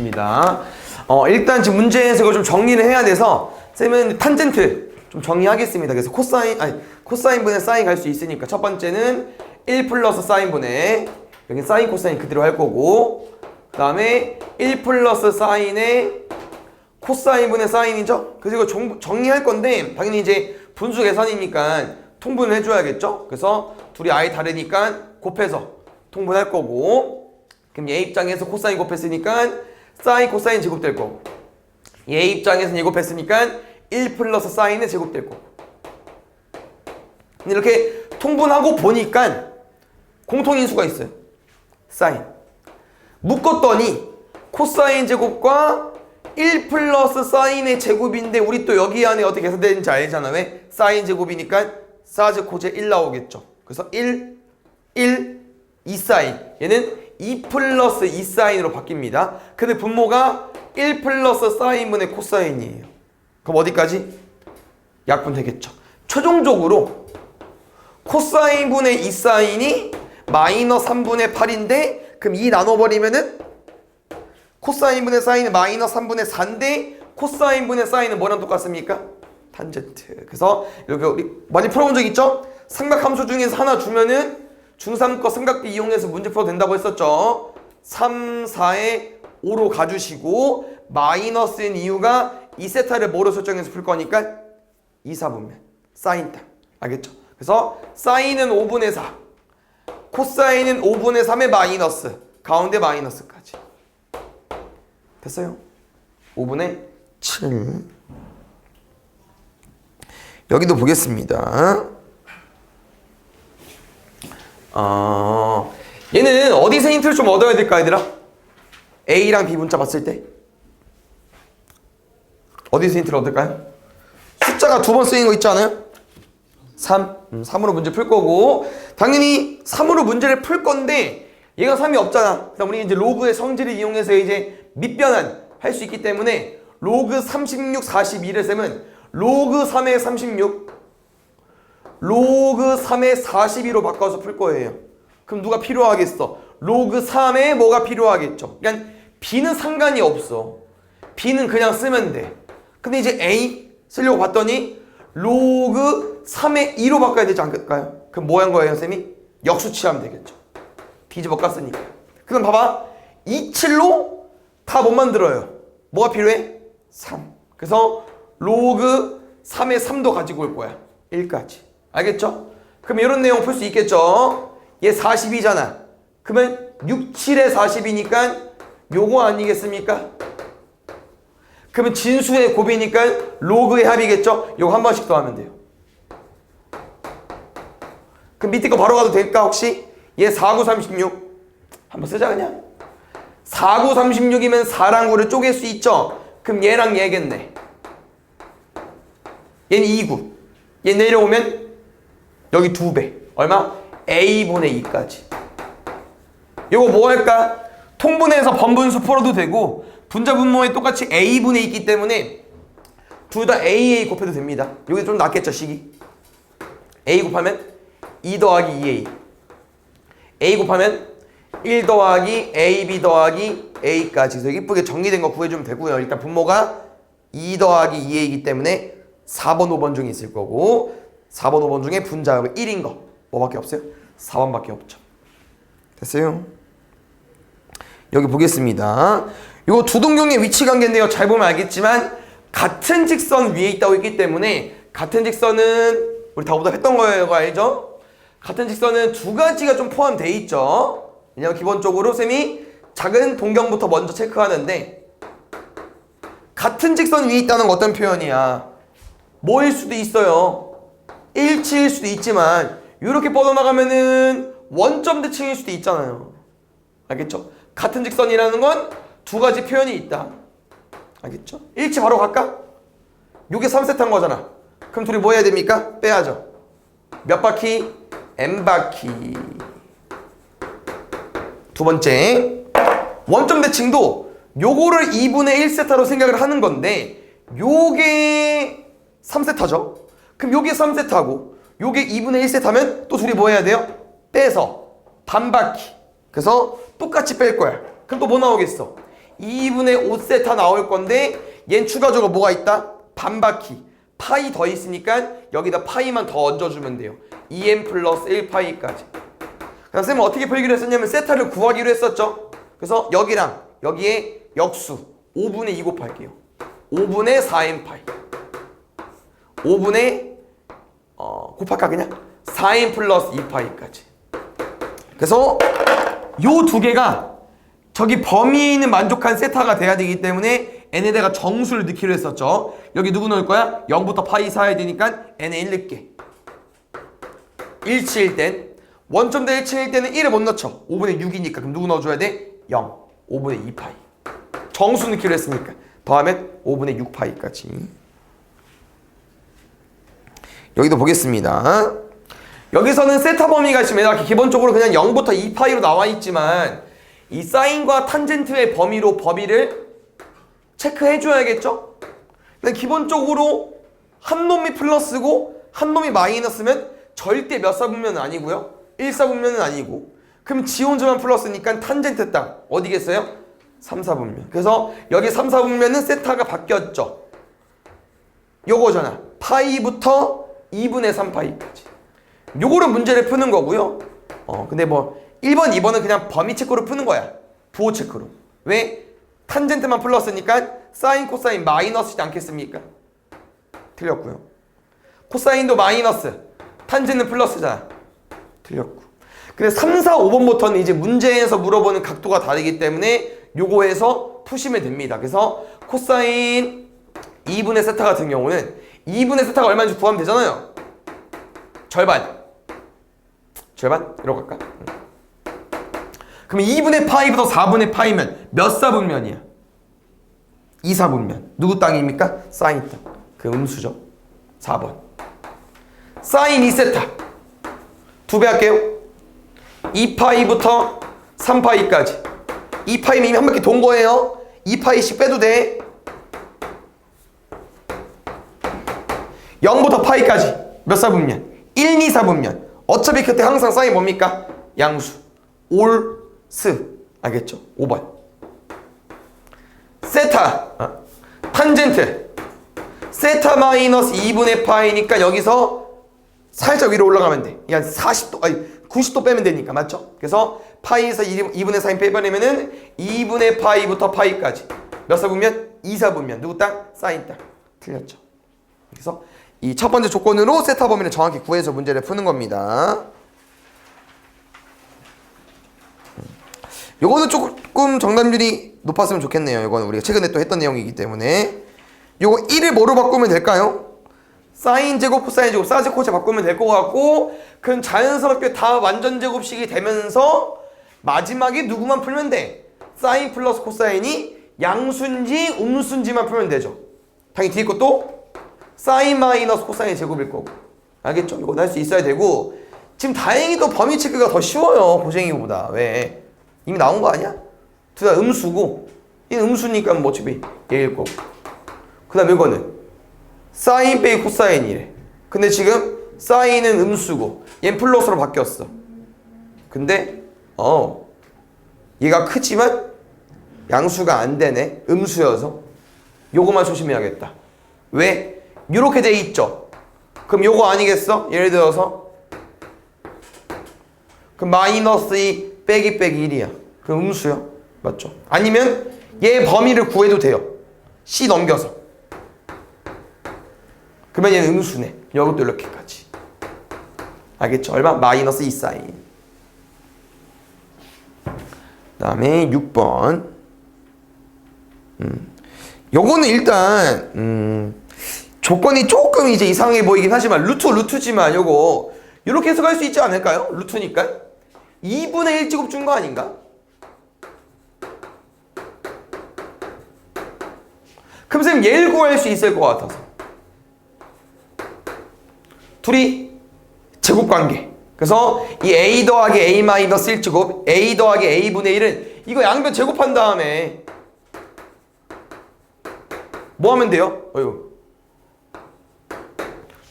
보겠습니다. 일단 지금 문제 해석을 좀 정리를 해야 돼서 쌤은 탄젠트 좀 정리하겠습니다. 그래서 코사인분의 사인 갈 수 있으니까 첫 번째는 1 플러스 사인분의 여기 사인 코사인 그대로 할 거고, 그 다음에 1 플러스 사인의 코사인분의 사인이죠. 그래서 이거 정리할 건데 당연히 이제 분수 계산이니까 통분을 해줘야겠죠. 그래서 둘이 아예 다르니까 곱해서 통분할 거고, 그럼 얘 입장에서 코사인 곱했으니까 사인 코사인 제곱될 거고, 얘 입장에서는 얘 곱했으니까 1 플러스 사인의 제곱될 거고. 이렇게 통분하고 보니까 공통인수가 있어요. 사인. 묶었더니 코사인 제곱과 1 플러스 사인의 제곱인데 우리 또 여기 안에 어떻게 계산되는지 알잖아. 왜? 사인 제곱이니까 사즈 코제 1 나오겠죠. 그래서 1, 2 사인. 얘는 2 플러스 2 사인으로 바뀝니다. 근데 분모가 1 플러스 사인분의 코사인이에요. 그럼 어디까지? 약분 되겠죠. 최종적으로 코사인분의 2 사인이 마이너스 3분의 8인데 그럼 2 나눠버리면은 코사인분의 사인은 마이너스 3분의 4인데 코사인분의 사인은 뭐랑 똑같습니까? 탄젠트. 그래서 이렇게 우리 많이 풀어본 적 있죠? 삼각함수 중에서 하나 주면은 중3 거 삼각비 이용해서 문제 풀어도 된다고 했었죠. 3, 4에 5로 가주시고 마이너스인 이유가 2세타를 뭐로 설정해서 풀 거니까 2, 4분면 사인 땅. 알겠죠? 그래서 사인은 5분의 4, 코사인은 5분의 3의 마이너스, 가운데 마이너스까지. 됐어요? 5분의 7. 여기도 보겠습니다. 얘는 어디서 힌트를 좀 얻어야 될까, 얘들아? A랑 B 문자 봤을 때 어디서 힌트를 얻을까요? 숫자가 두 번 쓰이는 거 있지 않아요? 3. 3으로 문제 풀 거고, 당연히 3으로 문제를 풀 건데 얘가 3이 없잖아. 그럼 우리 이제 로그의 성질을 이용해서 이제 밑변환 할 수 있기 때문에 로그 36, 42를 쓰면 로그 3의 36, 로그 3의 42로 바꿔서 풀 거예요. 그럼 누가 필요하겠어? 로그 3에 뭐가 필요하겠죠? 그러니까 B는 상관이 없어. B는 그냥 쓰면 돼. 근데 이제 A 쓰려고 봤더니 로그 3의 2로 바꿔야 되지 않을까요? 그럼 뭐 한 거예요, 쌤이? 역수치하면 되겠죠. 뒤집어 깠으니까. 그럼 봐봐. 27로 다 못 만들어요. 뭐가 필요해? 3. 그래서 로그 3의 3도 가지고 올 거야. 1까지. 알겠죠? 그럼 이런 내용 풀 수 있겠죠? 얘 42잖아. 그러면 6, 7에 40이니까 요거 아니겠습니까? 그러면 진수의 곱이니까 로그의 합이겠죠? 요거 한 번씩 더 하면 돼요. 그럼 밑에 거 바로 가도 될까 혹시? 얘 4, 9, 36 한번 쓰자 그냥. 4, 9, 36이면 4랑 9를 쪼갤 수 있죠? 그럼 얘랑 얘겠네. 얘는 2, 9. 얘 내려오면 여기 2배. 얼마? A분의 2까지. 요거 뭐 할까? 통분해서 번분수 풀어도 되고 분자 분모에 똑같이 A분의 있기 때문에 둘 다 AA 곱해도 됩니다. 여기 좀 낫겠죠, 식이? A 곱하면 2 더하기 2A. A 곱하면 1 더하기 AB 더하기 A까지. 그래서 이쁘게 정리된 거 구해주면 되고요. 일단 분모가 2 더하기 2A이기 때문에 4번, 5번 중에 있을 거고 4번, 5번 중에 분자가 1인 거 뭐밖에 없어요? 4번밖에 없죠. 됐어요? 여기 보겠습니다. 이거 두동경의 위치 관계인데요. 잘 보면 알겠지만 같은 직선 위에 있다고 했기 때문에 같은 직선은 우리 다 오답했던 거예요. 알죠? 같은 직선은 두 가지가 좀 포함되어 있죠. 왜냐면 기본적으로 쌤이 작은 동경부터 먼저 체크하는데 같은 직선 위에 있다는 건 어떤 표현이야? 뭐일 수도 있어요. 일치일 수도 있지만 이렇게 뻗어나가면은 원점 대칭일 수도 있잖아요. 알겠죠? 같은 직선이라는 건 두 가지 표현이 있다. 알겠죠? 일치 바로 갈까? 요게 3세트인 거잖아. 그럼 둘이 뭐 해야 됩니까? 빼야죠. 몇 바퀴? N바퀴. 두 번째, 원점 대칭도 요거를 2분의 1세타로 생각을 하는 건데 요게 3세타죠. 그럼 요게 3세타고 요게 2분의 1세타면 또 둘이 뭐 해야 돼요? 빼서 반바퀴. 그래서 똑같이 뺄 거야. 그럼 또 뭐 나오겠어? 2분의 5세타 나올 건데 얘는 추가적으로 뭐가 있다? 반바퀴 파이 더 있으니까 여기다 파이만 더 얹어주면 돼요. 2n 플러스 1파이까지. 그럼 쌤은 어떻게 풀기로 했었냐면 세타를 구하기로 했었죠. 그래서 여기랑 여기에 역수 5분의 2 곱할게요. 5분의 4n 파이 5분의 곱할까 그냥? 4n 플러스 2파이까지. 그래서 요 두 개가 저기 범위에 있는 만족한 세타가 돼야 되기 때문에 n에다가 정수를 넣기로 했었죠. 여기 누구 넣을 거야? 0부터 파이 사야 되니까 n에 1 넣게. 일치일 땐 원점대 일치일 때는 1을 못 넣죠. 5분의 6이니까 그럼 누구 넣어줘야 돼? 0. 5분의 2파이. 정수 넣기로 했으니까 더하면 5분의 6파이까지. 여기도 보겠습니다. 여기서는 세타 범위가 있으면 기본적으로 그냥 0부터 2파이로 나와 있지만 이 사인과 탄젠트의 범위를 체크해 줘야겠죠? 근데 기본적으로 한 놈이 플러스고 한 놈이 마이너스면 절대 몇 사분면은 아니고요. 1사분면은 아니고. 그럼 지혼자만 플러스니까 탄젠트 땅 어디겠어요? 3사분면. 그래서 여기 3사분면은 세타가 바뀌었죠. 요거잖아. 파이부터 2분의 3파이까지. 요거를 문제를 푸는 거고요. 근데 뭐 1번, 2번은 그냥 범위 체크로 푸는 거야. 부호 체크로. 왜? 탄젠트만 플러스니까 사인, 코사인 마이너스지 않겠습니까? 틀렸고요. 코사인도 마이너스, 탄젠트는 플러스잖아. 틀렸고. 근데 3, 4, 5번부터는 이제 문제에서 물어보는 각도가 다르기 때문에 요거에서 푸시면 됩니다. 그래서 코사인 2분의 세타 같은 경우는 2분의 세타가 얼마인지 구하면 되잖아요. 절반 이러고 갈까? 그럼 2분의 파이부터 4분의 파이면 몇 사분면이야? 2사분면. 누구 땅입니까? 사인 땅. 그 음수죠. 4번. 사인 2세타 2배 할게요. 2파이부터 3파이까지. 2파이면 이미 한 바퀴 돈 거예요. 2파이씩 빼도 돼. 0부터 파이까지 몇 사분면? 1, 2, 4분면. 어차피 그때 항상 사인 뭡니까? 양수. 올스. 알겠죠? 5번. 세타. 탄젠트. 세타 마이너스 2분의 파이니까 여기서 살짝 위로 올라가면 돼. 한 40도, 아니 90도 빼면 되니까. 맞죠? 그래서 파이에서 2분의 4인 빼버리면은 2분의 파이부터 파이까지. 몇 사분면? 2사분면. 누구 땅? 사인 땅. 틀렸죠? 그래서 이 첫 번째 조건으로 세타 범위를 정확히 구해서 문제를 푸는 겁니다. 요거는 조금 정답률이 높았으면 좋겠네요. 요거는 우리가 최근에 또 했던 내용이기 때문에. 요거 1을 뭐로 바꾸면 될까요? 사인 제곱, 코사인 제곱, 사제코제 바꾸면 될 것 같고, 그럼 자연스럽게 다 완전 제곱식이 되면서 마지막에 누구만 풀면 돼? 사인 플러스 코사인이 양수인지 음수인지만 풀면 되죠. 당연히 뒤에 것도 사인 마이너스 코사인 제곱일 거고. 알겠죠? 이거 할 수 있어야 되고. 지금 다행히도 범위 체크가 더 쉬워요. 고생이보다. 왜? 이미 나온 거 아니야? 둘 다 음수고, 얘는 음수니까 뭐 어차피 얘일 거고. 그 다음에 이거는 사인 빼기 코사인이래. 근데 지금 사인은 음수고 얘는 플러스로 바뀌었어. 근데 얘가 크지만 양수가 안 되네. 음수여서. 요거만 조심해야겠다. 왜? 요렇게 돼 있죠. 그럼 요거 아니겠어? 예를 들어서 그럼 마이너스 2 빼기 1이야. 그럼 음수요. 맞죠? 아니면 얘 범위를 구해도 돼요. C 넘겨서. 그러면 얘는 음수네. 이것도 이렇게까지. 알겠죠? 얼마? 마이너스 2 사인. 그 다음에 6번. 요거는 일단 조건이 조금 이제 이상해 보이긴 하지만 루트지만 요거 이렇게 해석할 수 있지 않을까요? 루트니까 2분의 1제곱 준 거 아닌가? 그럼 선생님 얘를 구할 수 있을 것 같아서 둘이 제곱관계. 그래서 이 a 더하기 a 마이너스 1제곱 a 더하기 a분의 1은 이거 양변 제곱한 다음에 뭐 하면 돼요?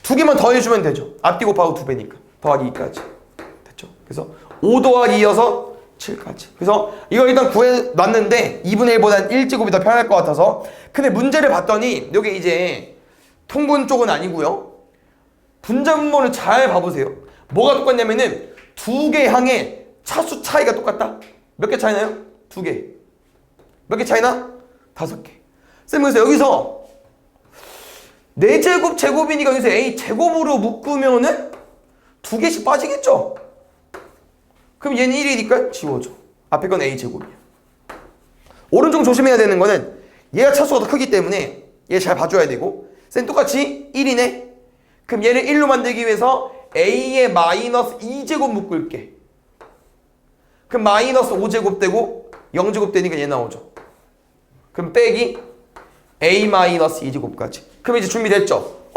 두 개만 더해주면 되죠. 앞뒤 곱하고 2배니까 더하기 2까지 됐죠. 그래서 5 더하기 2여서 7까지. 그래서 이거 일단 구해놨는데 2분의 1보단 1제곱이 더 편할 것 같아서. 근데 문제를 봤더니 여기 이제 통분 쪽은 아니고요. 분자분모를 잘 봐보세요. 뭐가 똑같냐면은 두 개 항의 차수 차이가 똑같다. 몇 개 차이나요? 2개. 몇 개 차이나? 5개. 쌤 그래서 여기서 4제곱 제곱이니까 여기서 A 제곱으로 묶으면은 2개씩 빠지겠죠? 그럼 얘는 1이니까 지워줘. 앞에 건 A 제곱이야. 오른쪽 조심해야 되는 거는 얘가 차수가 더 크기 때문에 얘 잘 봐줘야 되고. 쌤 똑같이 1이네. 그럼 얘를 1로 만들기 위해서 A의 마이너스 2제곱 묶을게. 그럼 마이너스 5제곱 되고 0제곱 되니까 얘 나오죠. 그럼 빼기 A 마이너스 2제곱까지. 그럼 이제 준비됐죠?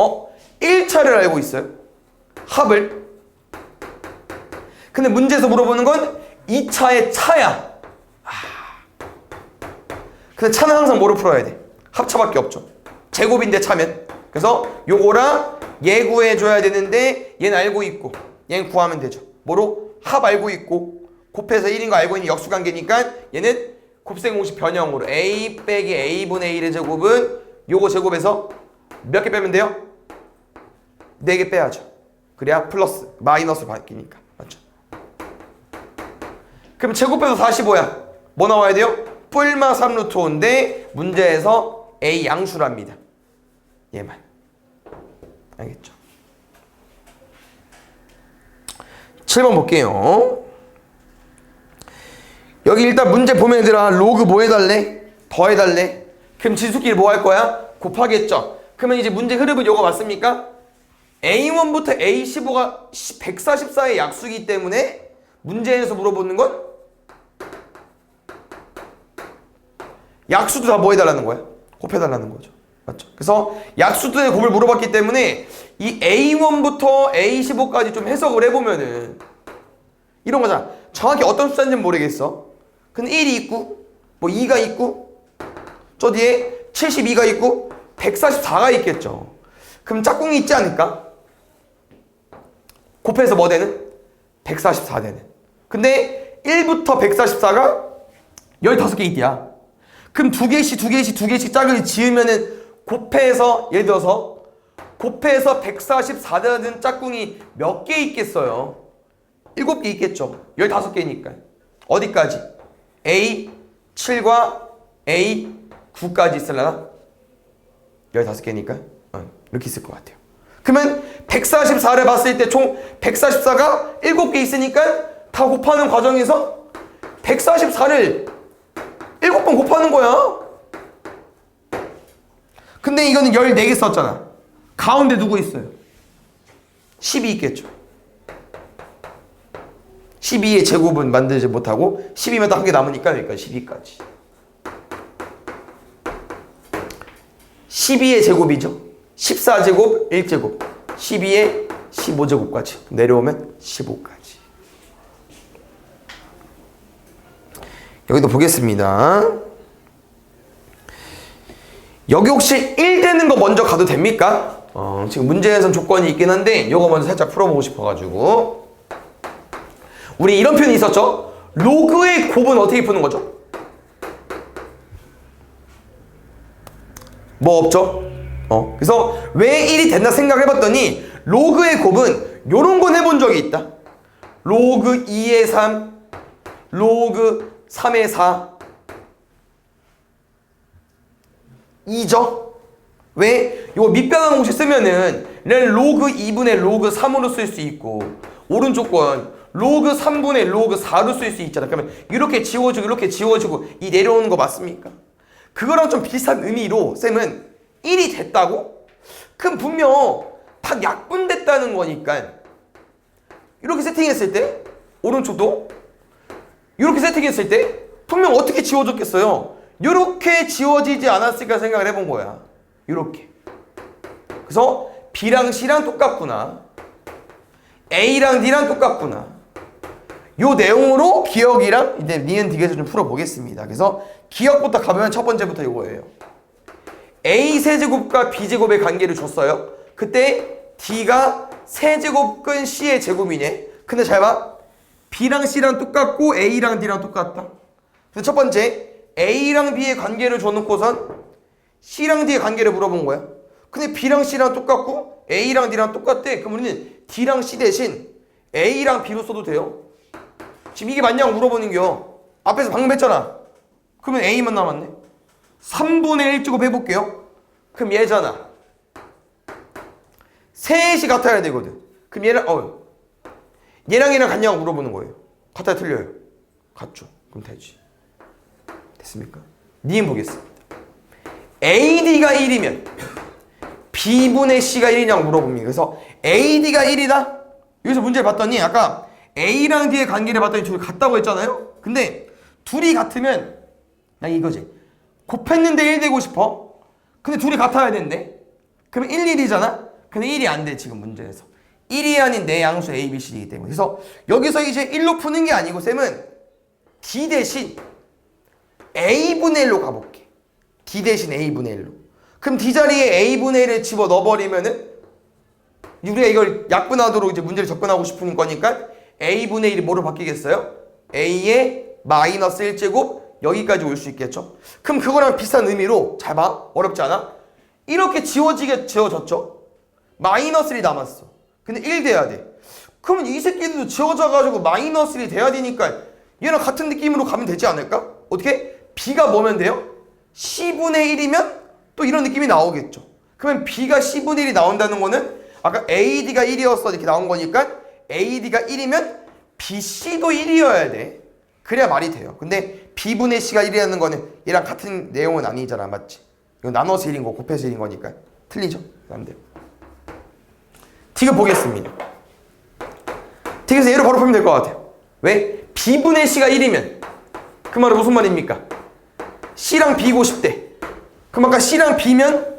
1차를 알고 있어요. 합을. 근데 문제에서 물어보는 건 2차의 차야. 근데 차는 항상 뭐로 풀어야 돼? 합차밖에 없죠. 제곱인데 차면. 그래서 요거랑 얘 구해줘야 되는데 얘는 알고 있고 얘는 구하면 되죠. 뭐로? 합 알고 있고 곱해서 1인 거 알고 있는 역수관계니까 얘는 곱셈 공식 변형으로 A 빼기 A분의 1의 제곱은 요거 제곱에서 몇 개 빼면 돼요? 4개 빼야죠. 그래야 플러스 마이너스로 바뀌니까. 맞죠? 그럼 제곱해서 45야. 뭐 나와야 돼요? 뿔마 3루트 5인데 문제에서 A 양수랍니다. 얘만. 알겠죠? 7번 볼게요. 여기 일단 문제 보면 얘들아 로그 뭐 해달래? 더 해달래? 그럼 지수끼리 뭐 할 거야? 곱하겠죠? 그러면 이제 문제 흐름은 요거 맞습니까? A1부터 A15가 144의 약수이기 때문에 문제에서 물어보는 건 약수도 다 뭐 해달라는 거야? 곱해달라는 거죠. 맞죠? 그래서 약수들의 곱을 물어봤기 때문에 이 A1부터 A15까지 좀 해석을 해보면은 이런 거잖아. 정확히 어떤 숫자인지는 모르겠어. 근데 1이 있고 뭐 2가 있고 저 뒤에 72가 있고 144가 있겠죠. 그럼 짝꿍이 있지 않을까? 곱해서 뭐 되는? 144 되는. 근데 1부터 144가 15개 있대야. 그럼 2개씩 짝을 지으면은 곱해서 예를 들어서 곱해서 144라는 짝꿍이 몇 개 있겠어요? 7개 있겠죠. 15개니까. 어디까지? A7과 A9까지 있으려나? 15개니까 이렇게 있을 것 같아요. 그러면 144를 봤을 때 총 144가 7개 있으니까 다 곱하는 과정에서 144를 7번 곱하는 거야. 근데 이거는 14개 썼잖아. 가운데 누구 있어요? 10이 있겠죠. 12의 제곱은 만들지 못하고 12면 딱 한 개 남으니까 여기까지 12까지. 12의 제곱이죠. 14제곱, 1제곱. 12의 15제곱까지. 내려오면 15까지. 여기도 보겠습니다. 여기 혹시 1 되는 거 먼저 가도 됩니까? 지금 문제에선 조건이 있긴 한데 이거 먼저 살짝 풀어보고 싶어가지고. 우리 이런 표현이 있었죠? 로그의 곱은 어떻게 푸는 거죠? 뭐 없죠? 그래서 왜 1이 된다 생각해봤더니 로그의 곱은 요런 건 해본 적이 있다. 로그 2의 3, 로그 3의 4 2죠? 왜? 요거 밑변환 공식 쓰면은 로그 2분의 로그 3으로 쓸 수 있고 오른쪽 건 로그 3분의 로그 4로 쓸 수 있잖아. 그러면 이렇게 지워지고 이렇게 지워지고 이 내려오는 거 맞습니까? 그거랑 좀 비슷한 의미로 쌤은 1이 됐다고? 그럼 분명 다 약분됐다는 거니까 이렇게 세팅했을 때 오른쪽도 이렇게 세팅했을 때 분명 어떻게 지워졌겠어요? 이렇게 지워지지 않았을까 생각을 해본 거야. 이렇게. 그래서 B랑 C랑 똑같구나. A랑 D랑 똑같구나. 요 내용으로 기억이랑 이제 니은 딕에서 좀 풀어보겠습니다. 그래서 기억부터 가보면 첫 번째부터 이거예요. A 세제곱과 B 제곱의 관계를 줬어요. 그때 D가 세제곱근 C의 제곱이네. 근데 잘 봐. B랑 C랑 똑같고 A랑 D랑 똑같다. 그래서 첫 번째 A랑 B의 관계를 줘놓고선 C랑 D의 관계를 물어본 거야. 근데 B랑 C랑 똑같고 A랑 D랑 똑같대. 그럼 우리는 D랑 C 대신 A랑 B로 써도 돼요. 지금 이게 맞냐고 물어보는 겨. 앞에서 방금 했잖아. 그러면 A만 남았네. 3분의 1제곱 해볼게요. 그럼 얘잖아. 셋이 같아야 되거든. 그럼 얘랑 얘랑 같냐고 물어보는 거예요. 같아요, 틀려요? 같죠. 그럼 되지. 됐습니까? 님 보겠습니다. AD가 1이면 B분의 C가 1이냐고 물어봅니다. 그래서 AD가 1이다? 여기서 문제를 봤더니 아까 A랑 D의 관계를 봤더니 둘이 같다고 했잖아요? 근데 둘이 같으면 나 이거지. 곱했는데 1 되고 싶어? 근데 둘이 같아야 되는데? 그러면 1, 1이잖아? 근데 1이 안 돼, 지금 문제에서. 1이 아닌 내 양수 A, B, C이기 때문에. 그래서 여기서 이제 1로 푸는 게 아니고 쌤은 D 대신 A분의 1로 가볼게. D 대신 A분의 1로. 그럼 D 자리에 A분의 1을 집어 넣어버리면은 우리가 이걸 약분하도록 이제 문제를 접근하고 싶은 거니까 A분의 1이 뭐로 바뀌겠어요? A의 마이너스 1제곱 여기까지 올 수 있겠죠? 그럼 그거랑 비슷한 의미로 잘 봐. 어렵지 않아? 이렇게 지워졌죠? 마이너스 1이 남았어. 근데 1 돼야 돼. 그러면 이 새끼들도 지워져가지고 마이너스 1이 돼야 되니까 얘랑 같은 느낌으로 가면 되지 않을까? 어떻게? B가 뭐면 돼요? C분의 1이면 또 이런 느낌이 나오겠죠. 그러면 B가 C분의 1이 나온다는 거는 아까 AD가 1이었어 이렇게 나온 거니까 AD가 1이면 BC도 1이어야 돼. 그래야 말이 돼요. 근데 B분의 C가 1이라는 거는 얘랑 같은 내용은 아니잖아. 맞지? 이거 나눠서 1인 거 곱해서 1인 거니까 틀리죠? 안 돼요. 디귿 보겠습니다. 디귿에서 얘를 바로 풀면 될 것 같아요. 왜? B분의 C가 1이면 그 말은 무슨 말입니까? C랑 B고 싶대. 그럼 아까 C랑 B면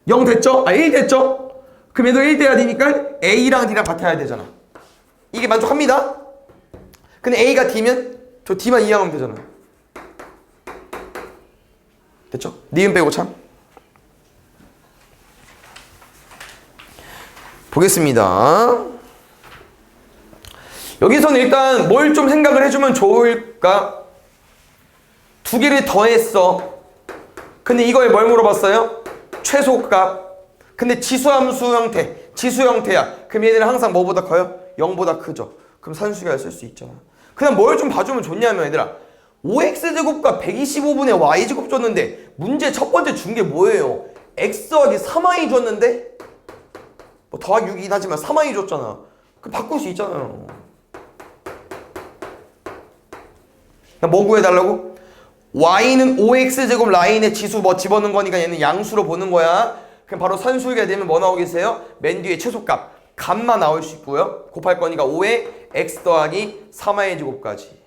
0 됐죠? 1 됐죠? 그럼 얘도 1 돼야 되니까 A랑 D랑 같아야 되잖아. 이게 만족합니다. 근데 A가 D면 저 D만 이항하면 되잖아. 됐죠? 니은 빼고 참. 보겠습니다. 여기서는 일단 뭘 좀 생각을 해주면 좋을까? 두 개를 더했어. 근데 이거에 뭘 물어봤어요? 최소값. 근데 지수함수 형태, 지수 형태야. 그럼 얘네는 항상 뭐보다 커요? 0보다 크죠. 그럼 산수계를 쓸 수 있잖아. 그냥 뭘 좀 봐주면 좋냐면 얘들아 5x제곱과 125분의 y제곱 줬는데 문제 첫 번째 준 게 뭐예요? x 더하기 3y 줬는데 뭐 더하기 6이긴 하지만 3y 줬잖아. 그럼 바꿀 수 있잖아요. 뭐 구해달라고? y는 5x제곱 라인에 지수 뭐 집어넣은 거니까 얘는 양수로 보는 거야. 그럼 바로 산수계가 되면 뭐 나오겠어요? 맨 뒤에 최소값 값만 나올 수 있고요. 곱할 거니까 5에 x 더하기 3y 제곱까지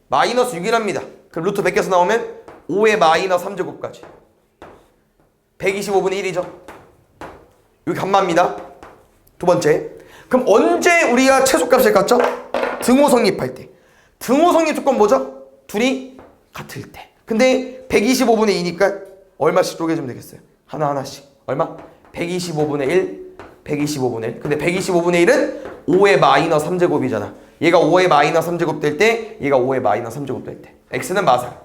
마이너스 6이랍니다. 그럼 루트 100에서 나오면 5에 마이너스 3제곱까지 125분의 1이죠. 여기 값만입니다. 두 번째. 그럼 언제 우리가 최소값을 갖죠? 등호 성립할 때. 등호 성립 조건 뭐죠? 둘이 같을 때. 근데 125분의 2니까 얼마씩 쪼개주면 되겠어요? 하나하나씩. 얼마? 125분의 1, 125분의 1. 근데 125분의 1은 5의 마이너스 3제곱이잖아. 얘가 5의 마이너스 3제곱 될 때, 얘가 5의 마이너스 3제곱 될 때. x는 마살,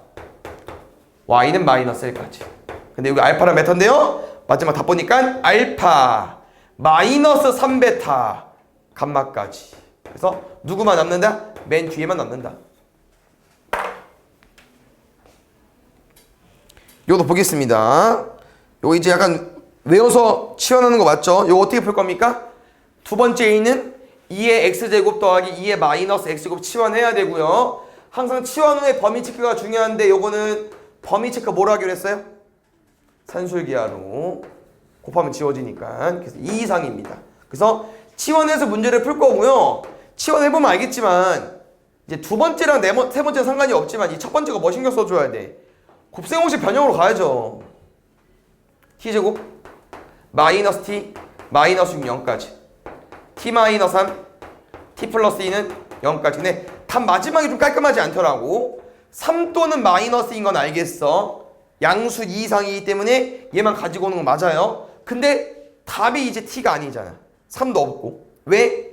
y는 마이너스 1까지. 근데 여기 알파랑 베타인데요. 마지막 다 보니까 알파 마이너스 3베타 감마까지. 그래서 누구만 남는다? 맨 뒤에만 남는다. 요것도 보겠습니다. 요거 이제 약간 외워서 치환하는 거 맞죠? 요거 어떻게 풀 겁니까? 두 번째 A는 2의 x제곱 더하기 2의 마이너스 x제곱 치환해야 되고요. 항상 치환 후에 범위 체크가 중요한데 요거는 범위 체크 뭐로 하기로 했어요? 산술기하로 곱하면 지워지니까. 그래서 2 이상입니다. 그래서 치환해서 문제를 풀 거고요. 치환해보면 알겠지만 이제 두 번째랑 세 번째는 상관이 없지만 이 첫 번째가 뭐 신경 써줘야 돼? 곱셈공식 변형으로 가야죠. t제곱 마이너스 t 마이너스 6 0까지 t 마이너스 3 t 플러스 2는 0까지. 근데 답 마지막이 좀 깔끔하지 않더라고. 3 또는 마이너스인 건 알겠어. 양수 2 이상이기 때문에 얘만 가지고 오는 건 맞아요. 근데 답이 이제 t가 아니잖아. 3도 없고. 왜?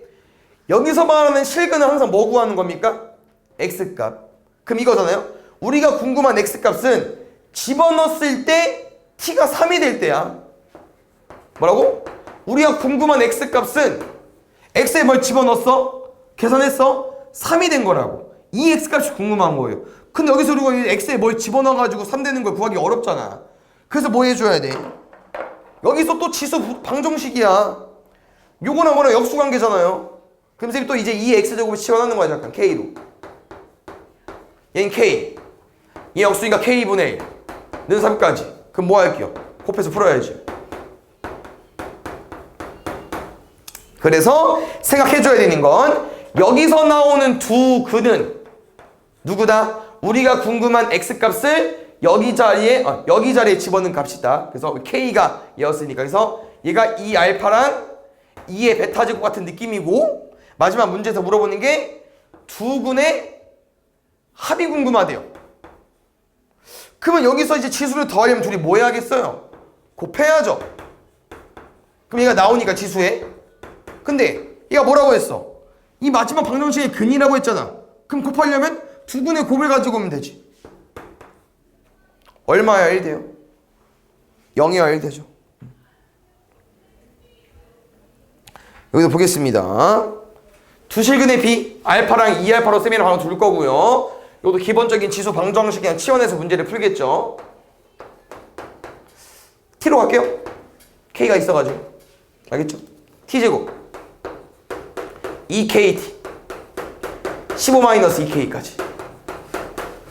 여기서 말하는 실근은 항상 뭐 구하는 겁니까? x값. 그럼 이거잖아요. 우리가 궁금한 x값은 집어넣었을 때 t가 3이 될 때야. 뭐라고? 우리가 궁금한 x값은 x에 뭘 집어넣었어? 계산했어? 3이 된 거라고. 이 x값이 궁금한 거예요. 근데 여기서 우리가 x에 뭘 집어넣어가지고 3 되는 걸 구하기 어렵잖아. 그래서 뭐 해줘야 돼? 여기서 또 지수 방정식이야. 요거나 뭐나 역수관계잖아요. 그럼 쌤이 또 이제 이 x제곱을 치환하는 거야. 잠깐 k로. 얘는 k. 얘 역수니까 k분의 1. 는 3까지. 그럼 뭐 할게요? 곱해서 풀어야지. 그래서 생각해줘야 되는 건 여기서 나오는 두 근은 누구다? 우리가 궁금한 x값을 여기 자리에 집어넣은 값이다. 그래서 k가 얘였으니까. 그래서 얘가 이 알파랑 2의 베타 제곱 같은 느낌이고, 마지막 문제에서 물어보는 게 두 근의 합이 궁금하대요. 그러면 여기서 이제 지수를 더하려면 둘이 뭐 해야겠어요? 곱해야죠. 그럼 얘가 나오니까 지수에. 근데 얘가 뭐라고 했어? 이 마지막 방정식의 근이라고 했잖아. 그럼 곱하려면 두 근의 곱을 가지고 오면 되지. 얼마야 1 돼요? 0이야 1 되죠. 여기서 보겠습니다. 두 실근의 b, 알파랑 2알파로 쌤이랑 바로 둘 거고요. 이것도 기본적인 지수 방정식 그냥 치환해서 문제를 풀겠죠. t로 갈게요. k가 있어가지고. 알겠죠? t제곱 2kt 15-2k까지.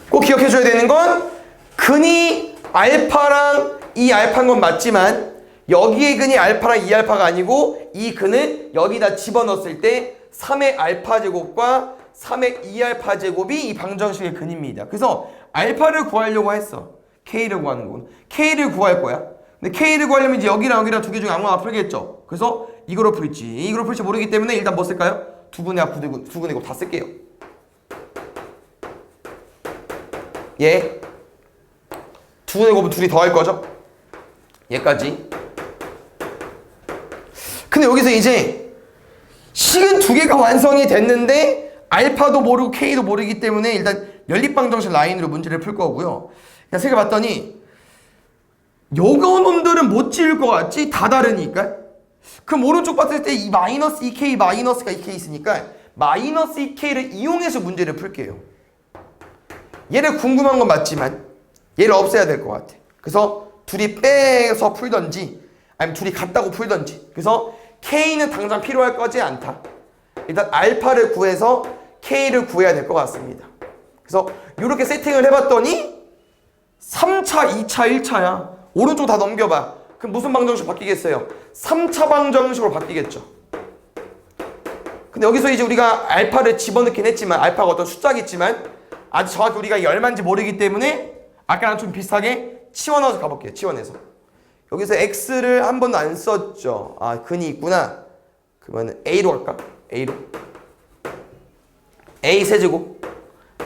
꼭 기억해줘야 되는 건 근이 알파랑 2알파인 건 맞지만 여기의 근이 알파랑 2알파가 아니고 이 근을 여기다 집어넣었을 때 3의 알파 제곱과 3의 2알파 제곱이 이 방정식의 근입니다. 그래서 알파를 구하려고 했어. k를 구하는 거는. k를 구할 거야. 근데 k를 구하려면 이제 여기랑 여기랑 두 개 중에 아무거나 풀겠죠. 그래서 이거로 풀지. 이거로 풀지 모르기 때문에 일단 뭐 쓸까요? 두 분의 합, 두 분의 곱 다 쓸게요. 얘. 두 분의 곱은 둘이 더할 거죠? 얘까지. 근데 여기서 이제 식은 두 개가 완성이 됐는데 알파도 모르고 k도 모르기 때문에 일단 연립방정식 라인으로 문제를 풀 거고요. 그냥 생각해봤더니 요거 놈들은 못 지을 것 같지? 다 다르니까. 그럼 오른쪽 봤을 때 이 마이너스 2k 마이너스가 2k 있으니까 마이너스 2k를 이용해서 문제를 풀게요. 얘를 궁금한 건 맞지만 얘를 없애야 될 것 같아. 그래서 둘이 빼서 풀던지 아니면 둘이 같다고 풀던지. 그래서 k는 당장 필요할 거지 않다. 일단 알파를 구해서 k를 구해야 될 것 같습니다. 그래서 이렇게 세팅을 해봤더니 3차, 2차, 1차야. 오른쪽 다 넘겨봐. 그럼 무슨 방정식 바뀌겠어요? 3차 방정식으로 바뀌겠죠. 근데 여기서 이제 우리가 알파를 집어넣긴 했지만 알파가 어떤 숫자겠지만 아직 정확히 우리가 이게 얼마인지 모르기 때문에 아까랑 좀 비슷하게 치환해서 가볼게요. 치환해서. 여기서 x를 한 번도 안 썼죠. 아, 근이 있구나. 그러면 a로 갈까? a로. a 세제곱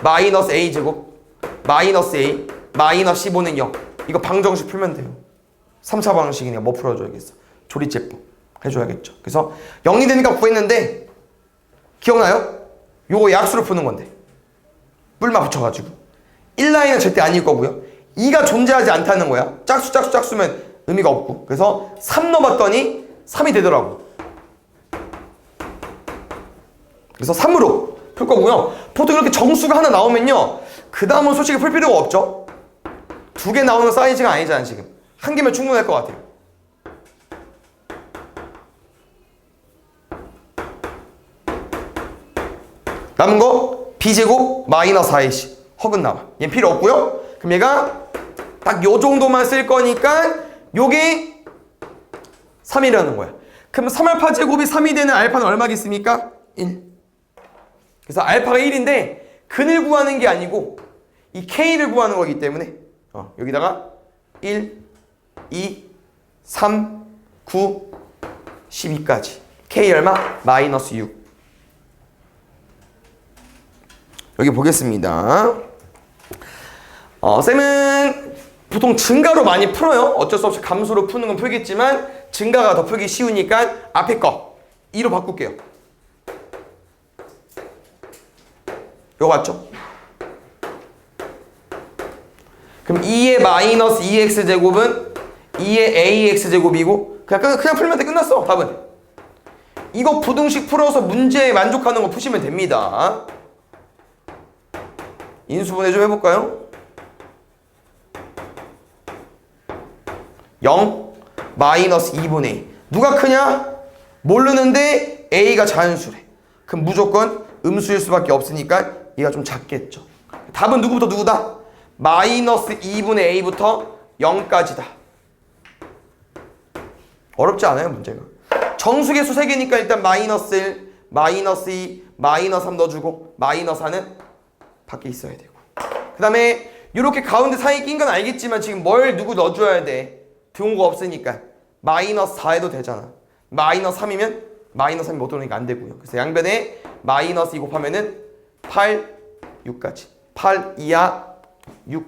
마이너스 a 제곱 마이너스 a 마이너스 15는 0. 이거 방정식 풀면 돼요. 3차 방정식이니까 뭐 풀어줘야겠어? 조리제법 해줘야겠죠. 그래서 0이 되니까 구했는데 기억나요? 요거 약수로 푸는 건데 뿔만 붙여가지고 1라인은 절대 아닐 거고요. 2가 존재하지 않다는 거야. 짝수면 의미가 없고. 그래서 3 넣어봤더니 3이 되더라고. 그래서 3으로 풀 거고요. 보통 이렇게 정수가 하나 나오면요 그 다음은 솔직히 풀 필요가 없죠. 두 개 나오는 사이즈가 아니잖아. 지금 한 개면 충분할 것 같아요. 남은 거 b제곱 마이너스 4ac 허근 나와. 얘는 필요 없고요. 그럼 얘가 딱 요 정도만 쓸 거니까 요게 3이라는 거야. 그럼 3알파 제곱이 3이 되는 알파는 얼마겠습니까? 1. 그래서 알파가 1인데 근을 구하는 게 아니고 이 k를 구하는 거기 때문에 여기다가 1, 2, 3, 9, 12까지 k 얼마? 마이너스 6. 여기 보겠습니다. 쌤은 보통 증가로 많이 풀어요. 어쩔 수 없이 감수로 푸는 건 풀겠지만 증가가 더 풀기 쉬우니까 앞에 거 2로 바꿀게요. 요거 맞죠? 그럼 2의 마이너스 2x제곱은 2의 ax제곱이고 그냥 풀면 돼. 끝났어. 답은. 이거 부등식 풀어서 문제에 만족하는 거 푸시면 됩니다. 인수분해 좀 해볼까요? 0 마이너스 2분의 2. 누가 크냐? 모르는데 a가 자연수래. 그럼 무조건 음수일 수밖에 없으니까 얘가 좀 작겠죠. 답은 누구부터 누구다? 마이너스 2분의 a부터 0까지다. 어렵지 않아요 문제가. 정수계수 3개니까 일단 마이너스 1, 마이너스 2, 마이너스 3 넣어주고 마이너스 4는 밖에 있어야 되고 그 다음에 이렇게 가운데 사이에 낀 건 알겠지만 지금 뭘 누구 넣어줘야 돼? 등호가 없으니까 마이너스 4 해도 되잖아. 마이너스 3이면 마이너스 3이 못 들어오니까 안 되고요. 그래서 양변에 마이너스 2 곱하면은 8, 6까지 8 이하 6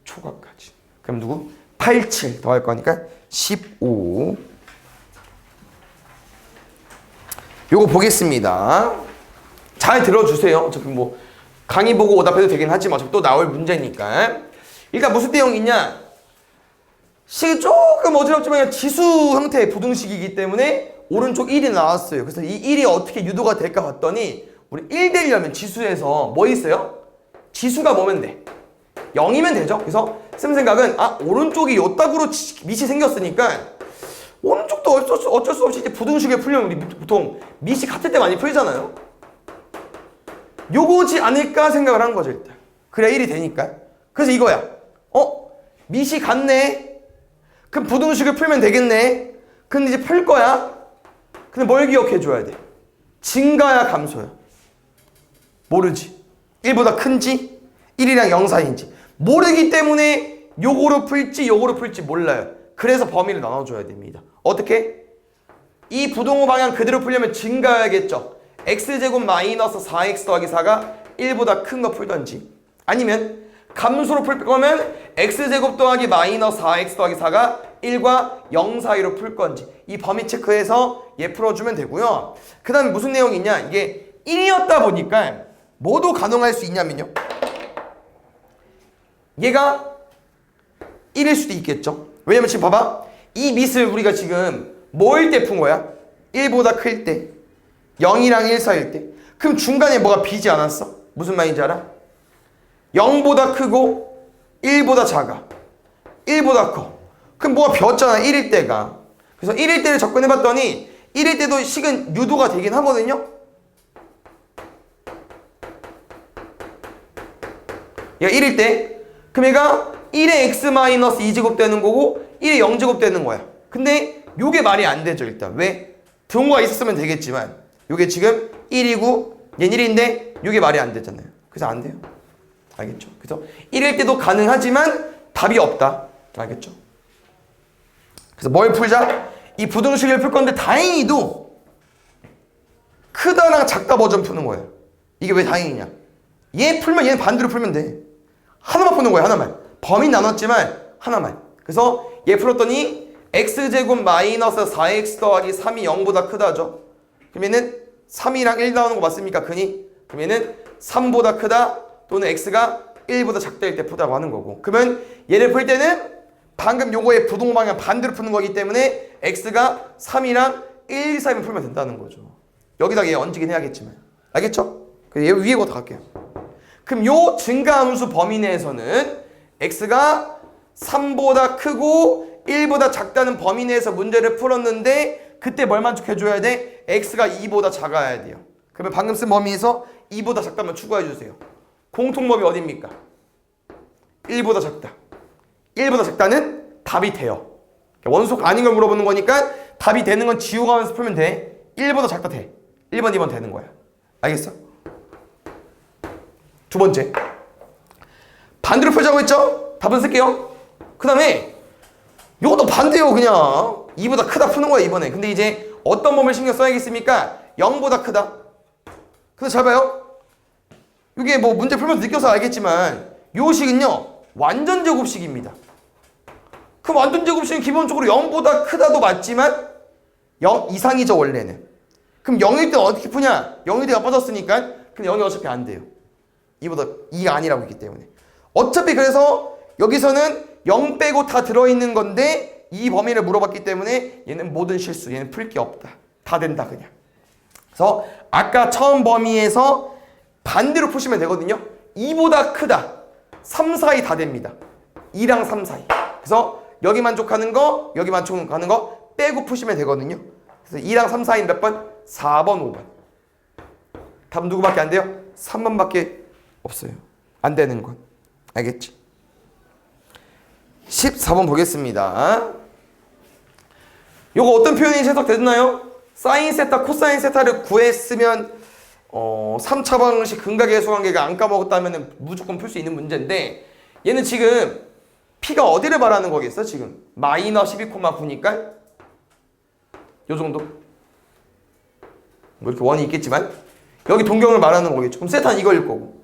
초과까지. 그럼 누구? 8, 7 더할 거니까 15. 요거 보겠습니다. 잘 들어주세요. 어차피 뭐 강의 보고 오답해도 되긴 하지만 어차피 또 나올 문제니까. 일단 무슨 내용이 있냐? 식이 조금 어지럽지만 지수 형태의 부등식이기 때문에 오른쪽 1이 나왔어요. 그래서 이 1이 어떻게 유도가 될까 봤더니 우리 1 되려면 지수에서 뭐 있어요? 지수가 뭐면 돼? 0이면 되죠. 그래서 쌤 생각은 오른쪽이 요따구로 밑이 생겼으니까 오른쪽도 어쩔 수 없이 이제 부등식에 풀려면 우리 보통 밑이 같을 때 많이 풀잖아요. 요거지 않을까 생각을 한 거죠 일단. 그래야 1이 되니까. 그래서 이거야. 밑이 같네. 그럼 부등식을 풀면 되겠네. 근데 이제 풀 거야. 근데 뭘 기억해 줘야 돼? 증가야 감소야? 모르지. 1보다 큰지 1이랑 0 사이인지 모르기 때문에 요거로 풀지 요거로 풀지 몰라요. 그래서 범위를 나눠줘야 됩니다. 어떻게? 이 부동호 방향 그대로 풀려면 증가해야겠죠. x제곱 마이너스 4x 더하기 4가 1보다 큰 거 풀던지 아니면 감수로 풀 거면 x제곱 더하기 마이너스 4x 더하기 4가 1과 0 사이로 풀 건지 이 범위 체크해서 얘 풀어주면 되고요. 그 다음에 무슨 내용이 있냐? 이게 1이었다 보니까 뭐도 가능할 수 있냐면요. 얘가 1일 수도 있겠죠. 왜냐면 지금 봐봐. 이 밑을 우리가 지금 뭐일 때 푼 거야? 1보다 클 때 0이랑 1 사이일 때. 그럼 중간에 뭐가 비지 않았어? 무슨 말인지 알아? 0보다 크고 1보다 작아. 1보다 커. 그럼 뭐가 비었잖아 1일 때가. 그래서 1일 때를 접근해봤더니 1일 때도 식은 유도가 되긴 하거든요. 얘가 1일 때 그럼 얘가 1의 x-2제곱 되는 거고 1의 0제곱 되는 거야. 근데 요게 말이 안 되죠 일단. 왜? 등호가 있었으면 되겠지만 요게 지금 1이고 얘는 1인데 요게 말이 안 되잖아요. 그래서 안 돼요. 알겠죠? 그래서 1일 때도 가능하지만 답이 없다. 알겠죠? 그래서 뭘 풀자? 이 부등식을 풀 건데 다행히도 크다랑 작다 버전 푸는 거예요. 이게 왜 다행이냐? 얘 풀면 얘는 반대로 풀면 돼. 하나만 푸는 거야. 하나만. 범위 나눴지만 하나만. 그래서 얘 풀었더니 x제곱 마이너스 4x 더하기 3이 0보다 크다죠. 그러면은 3이랑 1 나오는 거 맞습니까? 크니? 그러면은 3보다 크다 또는 x가 1보다 작다일 때 푸다고 하는 거고. 그러면 얘를 풀 때는 방금 요거의 부동호 방향 반대로 푸는 거기 때문에 x가 3이랑 1 사이면 풀면 된다는 거죠. 여기다가 얘 얹기는 해야겠지만. 알겠죠? 얘 위에 거부터 갈게요. 그럼 요 증가함수 범위 내에서는 x가 3보다 크고 1보다 작다는 범위 내에서 문제를 풀었는데 그때 뭘 만족해줘야 돼? x가 2보다 작아야 돼요. 그러면 방금 쓴 범위에서 2보다 작다면 추가해주세요. 공통법이 어딥니까? 1보다 작다. 1보다 작다는 답이 돼요. 원소가 아닌 걸 물어보는 거니까 답이 되는 건 지우가면서 풀면 돼. 1보다 작다 돼. 1번, 2번 되는 거야. 알겠어? 두 번째. 반대로 풀자고 했죠? 답은 쓸게요. 그 다음에 이것도 반대요. 그냥 2보다 크다 푸는 거야 이번에. 근데 이제 어떤 범위를 신경 써야겠습니까? 0보다 크다. 근데 잘 봐요. 이게 뭐 문제 풀면서 느껴서 알겠지만 요 식은요 완전 제곱식입니다. 그럼 완전 제곱식은 기본적으로 0보다 크다도 맞지만 0 이상이죠 원래는. 그럼 0일 때 어떻게 푸냐? 0일 때가 빠졌으니까 근데 0이 어차피 안 돼요. 2보다 2가 아니라고 했기 때문에. 어차피 그래서 여기서는 0 빼고 다 들어있는 건데 이 범위를 물어봤기 때문에 얘는 모든 실수, 얘는 풀 게 없다. 다 된다 그냥. 그래서 아까 처음 범위에서 반대로 푸시면 되거든요. 2보다 크다. 3, 4이 다 됩니다. 2랑 3 사이. 그래서 여기 만족하는 거, 여기 만족하는 거 빼고 푸시면 되거든요. 그래서 2랑 3 사이는 몇 번? 4번, 5번. 답 누구밖에 안 돼요? 3번밖에 없어요. 안 되는 건. 알겠지? 14번 보겠습니다. 요거 어떤 표현이 해석됐나요? 사인 세타, 코사인 세타를 구했으면 3차 방식 근각계수관계가 안 까먹었다면 무조건 풀 수 있는 문제인데 얘는 지금 P가 어디를 말하는 거겠어? 지금 마이너스 12,9니까 요 정도? 뭐 이렇게 원이 있겠지만 여기 동경을 말하는 거겠죠. 그럼 세타는 이거일 거고.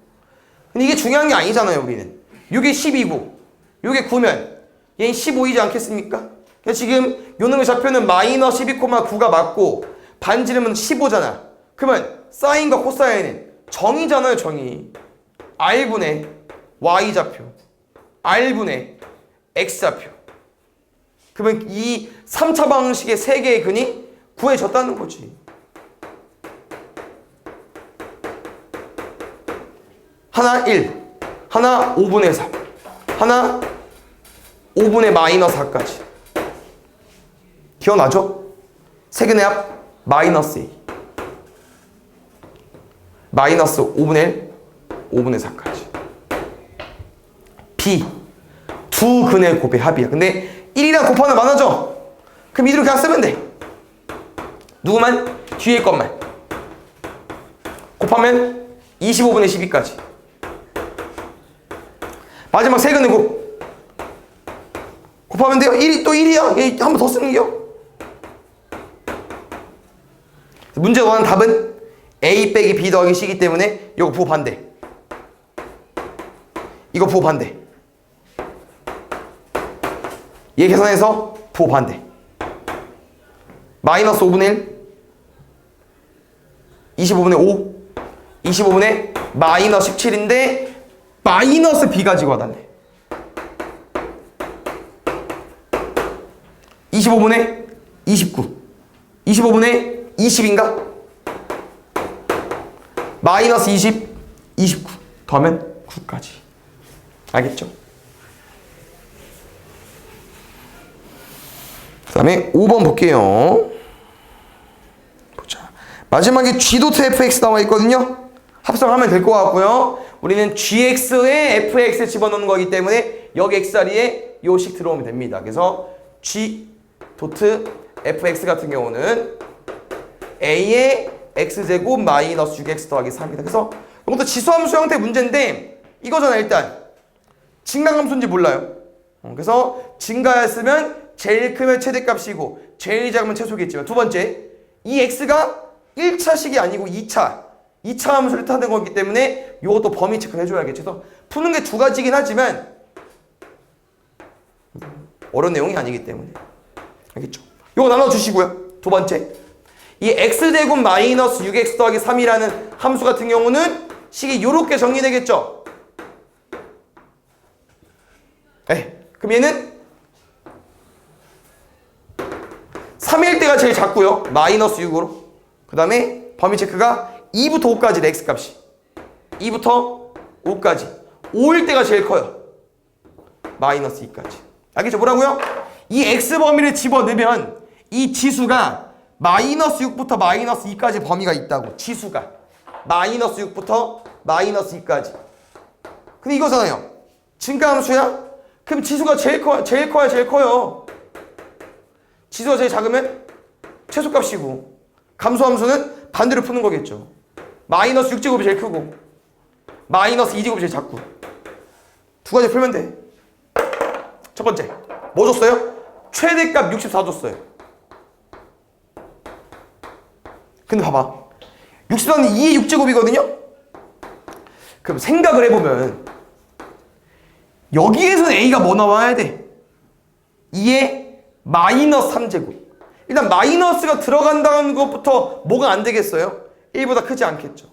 근데 이게 중요한 게 아니잖아요. 우리는 요게 12고 요게 9면 얘는 15이지 않겠습니까? 그러니까 지금 요 놈의 좌표는 마이너스 12,9가 맞고 반지름은 15잖아. 그러면 사인과 코사인은 정이잖아요. 정이. R분의 Y좌표, R분의 X좌표. 그러면 이 3차 방식의 3개의 근이 구해졌다는 거지. 하나 1, 하나 5분의 3, 하나 5분의 마이너스 4까지. 기억나죠? 세근의 합 마이너스 2. 마이너스 5분의 1, 5분의 4까지. B. 두 근의 곱의 합이야. 근데 1이랑 곱하면 많아져. 그럼 이대로 그냥 쓰면 돼. 누구만? 뒤에 것만. 곱하면 25분의 12까지. 마지막 세 근의 곱. 곱하면 돼요. 1이 또 1이야. 한 번 더 쓰는 게요. 문제가 원하는 답은 A 빼기 B 더하기 C이기 때문에 이거 부호 반대. 이거 부호 반대. 얘 계산해서 부호 반대. 마이너스 5분의 1, 25분의 5, 25분의 마이너스 17인데 마이너스 B 가지고 와달래. 25분의 29, 25분의 20인가? 마이너스 20, 29 더하면 9까지. 알겠죠? 그 다음에 5번 볼게요. 보자. 마지막에 G도트 fx 나와 있거든요. 합성하면 될 것 같고요. 우리는 gx에 fx 집어넣는 거기 때문에 여기 x 자리에 요식 들어오면 됩니다. 그래서 G 도트 fx 같은 경우는 a의 x제곱 마이너스 6x 더하기 3입니다. 그래서 이것도 지수함수 형태 문제인데 이거잖아. 일단 증가함수인지 몰라요. 그래서 증가였으면 제일 크면 최대값이고 제일 작으면 최소겠지만 두 번째 이 x가 1차식이 아니고 2차 함수를 뜻하는 거기 때문에 이것도 범위 체크를 해줘야겠죠. 그래서 푸는 게 두 가지긴 하지만 어려운 내용이 아니기 때문에 알겠죠? 이거 나눠주시고요. 두 번째 이 x제곱 마이너스 6x 더하기 3이라는 함수 같은 경우는 식이 이렇게 정리되겠죠? 그럼 얘는 3일 때가 제일 작고요. 마이너스 6으로. 그 다음에 범위 체크가 2부터 5까지 x값이. 2부터 5까지. 5일 때가 제일 커요. 마이너스 2까지. 알겠죠? 뭐라고요? 이 x범위를 집어넣으면 이 지수가 마이너스 6부터 마이너스 2까지 범위가 있다고. 지수가 마이너스 6부터 마이너스 2까지. 근데 이거잖아요. 증가함수야? 그럼 지수가 제일 커요. 지수가 제일 작으면 최소값이고 감소함수는 반대로 푸는 거겠죠. 마이너스 6제곱이 제일 크고 마이너스 2제곱이 제일 작고 두 가지 풀면 돼. 첫 번째 뭐 줬어요? 최대값 64 줬어요. 근데 봐봐 64는 2의 6제곱이거든요? 그럼 생각을 해보면 여기에서는 A가 뭐 나와야 돼? 2의 마이너스 3제곱. 일단 마이너스가 들어간다는 것부터 뭐가 안 되겠어요? 1보다 크지 않겠죠.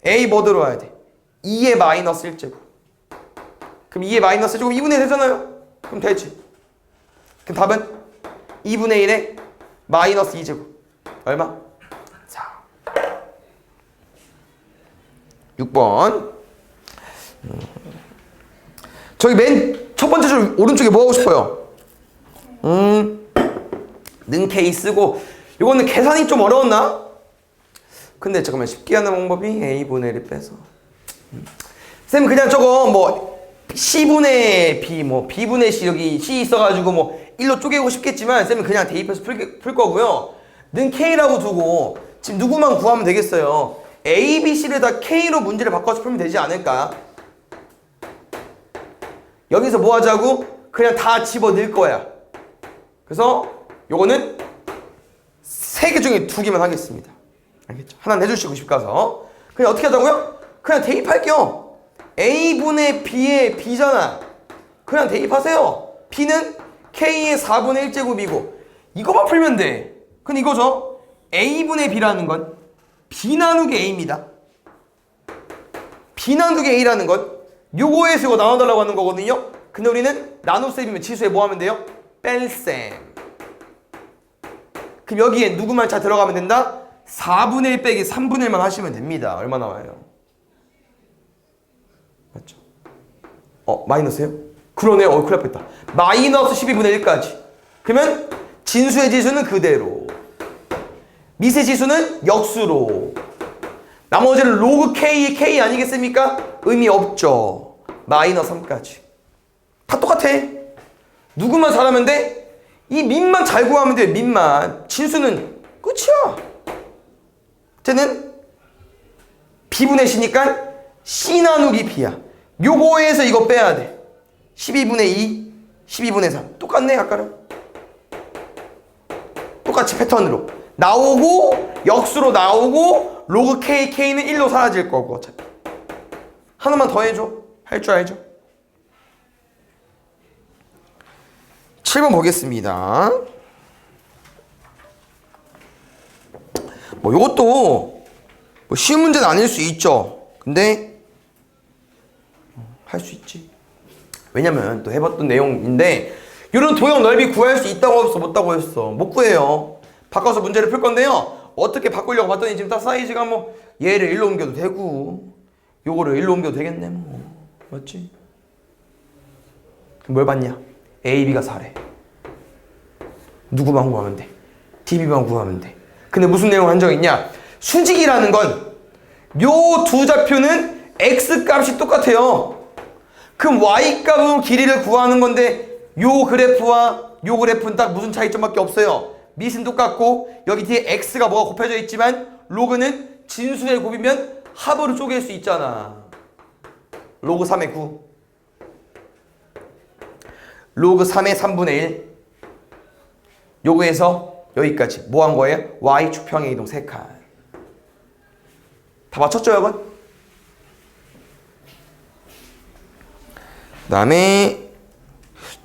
A 뭐 들어와야 돼? 2의 마이너스 1제곱. 그럼 2의 마이너스 1제곱 2분의 1 되잖아요. 그럼 되지. 그럼 답은 2분의 1에 마이너스 2제곱. 얼마? 4. 6번. 저기 맨 첫 번째 줄 오른쪽에 뭐 하고 싶어요? 는 K 쓰고 이거는 계산이 좀 어려웠나? 근데 잠깐만 쉽게 하는 방법이 A분의 1을 빼서 쌤 그냥 저거 뭐 C분의 B 뭐 B분의 C 여기 C 있어가지고 뭐 1로 쪼개고 싶겠지만 쌤은 그냥 대입해서 풀 거고요. 는 K라고 두고 지금 누구만 구하면 되겠어요. A, B, C를 다 K로 문제를 바꿔서 풀면 되지 않을까? 여기서 뭐 하자고? 그냥 다 집어넣을 거야. 그래서 요거는 3개 중에 2개만 하겠습니다. 알겠죠? 하나는 해주시고 싶어서 그냥 어떻게 하자고요? 그냥 대입할게요. A분의 B의 B잖아. 그냥 대입하세요. B는 K의 4분의 1제곱이고 이거만 풀면 돼. 근데 이거죠? A분의 B라는 건 B 나누기 A입니다. B 나누기 A라는 건 요거에서 이거 나눠달라고 하는 거거든요. 근데 우리는 나눗셈이면 치수에 뭐 하면 돼요? 뺄셈. 그럼 여기에 누구만 잘 들어가면 된다? 4분의 1 빼기 3분의 1만 하시면 됩니다. 얼마 나와요? 맞죠? 마이너스요? 그러네요. 큰일 날 뻔했다. 마이너스 12분의 1까지. 그러면 진수의 지수는 그대로. 미세 지수는 역수로. 나머지는 로그 K 아니겠습니까? 의미 없죠. 마이너스 3까지. 다 똑같아. 누구만 잘하면 돼? 이 민만 잘 구하면 돼. 민만. 진수는 끝이야. 쟤는 B분의 C니까 C 나누기 B야. 요거에서 이거 빼야 돼. 12분의 2, 12분의 3. 똑같네 아까랑. 똑같이 패턴으로. 나오고 역수로 나오고 로그 K는 1로 사라질 거고 어차피. 하나만 더 해줘. 할 줄 알죠? 7번 보겠습니다. 뭐 요것도 뭐 쉬운 문제는 아닐 수 있죠. 근데 할 수 있지. 왜냐면 또 해봤던 내용인데 이런 도형 넓이 구할 수 있다고 했어 못다고 했어. 못 구해요. 바꿔서 문제를 풀 건데요. 어떻게 바꾸려고 봤더니 지금 딱 사이즈가 뭐 얘를 1로 옮겨도 되고 요거를 1로 옮겨도 되겠네 뭐. 맞지? 뭘 봤냐? A, B가 4래. 누구만 구하면 돼? DB만 구하면 돼. 근데 무슨 내용 한정이 있냐? 수직이라는 건 요 두 좌표는 X 값이 똑같아요. 그럼 Y 값은 길이를 구하는 건데 요 그래프와 요 그래프는 딱 무슨 차이점밖에 없어요. 밑은 똑같고 여기 뒤에 X가 뭐가 곱해져 있지만 로그는 진수에 곱이면 합으로 쪼갤 수 있잖아. 로그 3의 9 로그 3의 3분의 1 요거에서 여기까지 뭐 한 거예요? Y축평의 이동 3칸. 다 맞췄죠 여러분? 그 다음에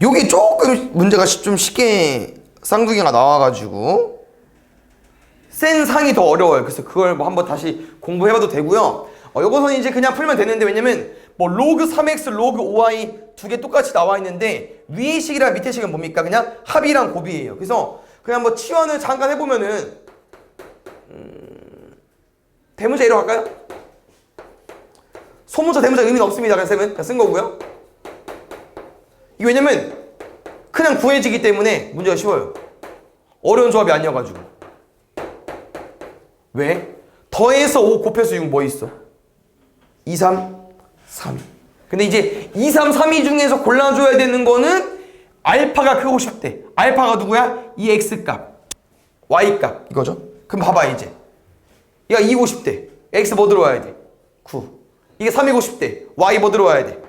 요게 조금 문제가 좀 쉽게 쌍둥이가 나와가지고 센 상이 더 어려워요. 그래서 그걸 뭐 한번 다시 공부해봐도 되고요. 요것은 이제 그냥 풀면 되는데 왜냐면 뭐 로그 3x, 로그 5y 두 개 똑같이 나와 있는데 위의 식이랑 밑의 식은 뭡니까? 그냥 합이랑 곱이에요. 그래서 그냥 뭐 치환을 잠깐 해보면은 대문자 A로 갈까요? 소문자 대문자 의미는 없습니다. 그냥 쌤은 그냥 쓴 거고요. 이게 왜냐면 그냥 구해지기 때문에 문제가 쉬워요. 어려운 조합이 아니어가지고. 왜? 더해서 5 곱해서 6 뭐 있어? 2, 3, 3. 근데 이제 2, 3, 3이 중에서 골라줘야 되는 거는 알파가 크고 싶대. 알파가 누구야? 이 X값, Y값 이거죠? 그럼 봐봐 이제. 얘가 2고 싶대. X 뭐 들어와야 돼? 9. 이게 3이고 싶대. Y 뭐 들어와야 돼?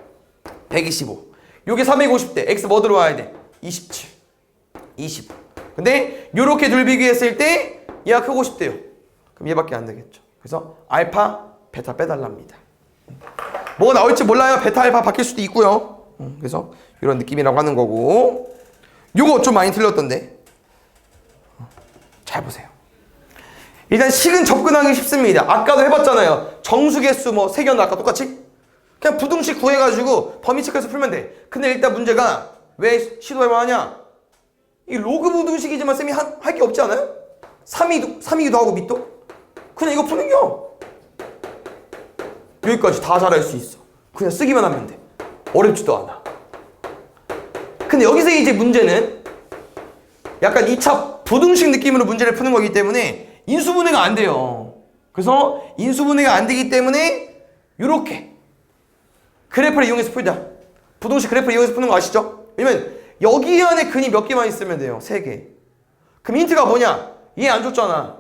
125. 요게 3이고 싶대. X 뭐 들어와야 돼? 27. 20. 근데 요렇게 둘 비교했을 때 얘가 크고 싶대요. 그럼 얘밖에 안 되겠죠. 그래서 알파, 베타 빼달랍니다. 뭐가 나올지 몰라요. 베타, 알파 바뀔 수도 있고요. 그래서 이런 느낌이라고 하는 거고. 요거 좀 많이 틀렸던데. 잘 보세요. 일단 식은 접근하기 쉽습니다. 아까도 해봤잖아요. 정수 개수 뭐 3개였나 아까 똑같이? 그냥 부등식 구해가지고 범위 체크해서 풀면 돼. 근데 일단 문제가 왜 시도해볼 하냐? 이 로그 부등식이지만 쌤이 할 게 없지 않아요? 3이기도 하고 밑도? 그냥 이거 푸는겨. 여기까지 다 잘할 수 있어. 그냥 쓰기만 하면 돼. 어렵지도 않아. 근데 여기서 이제 문제는 약간 2차 부등식 느낌으로 문제를 푸는 거기 때문에 인수분해가 안 돼요. 그래서 인수분해가 안 되기 때문에 이렇게 그래프를 이용해서 풀자. 부등식 그래프를 이용해서 푸는 거 아시죠? 왜냐면 여기 안에 근이 몇 개만 있으면 돼요. 3개. 그럼 힌트가 뭐냐? 얘 안 줬잖아.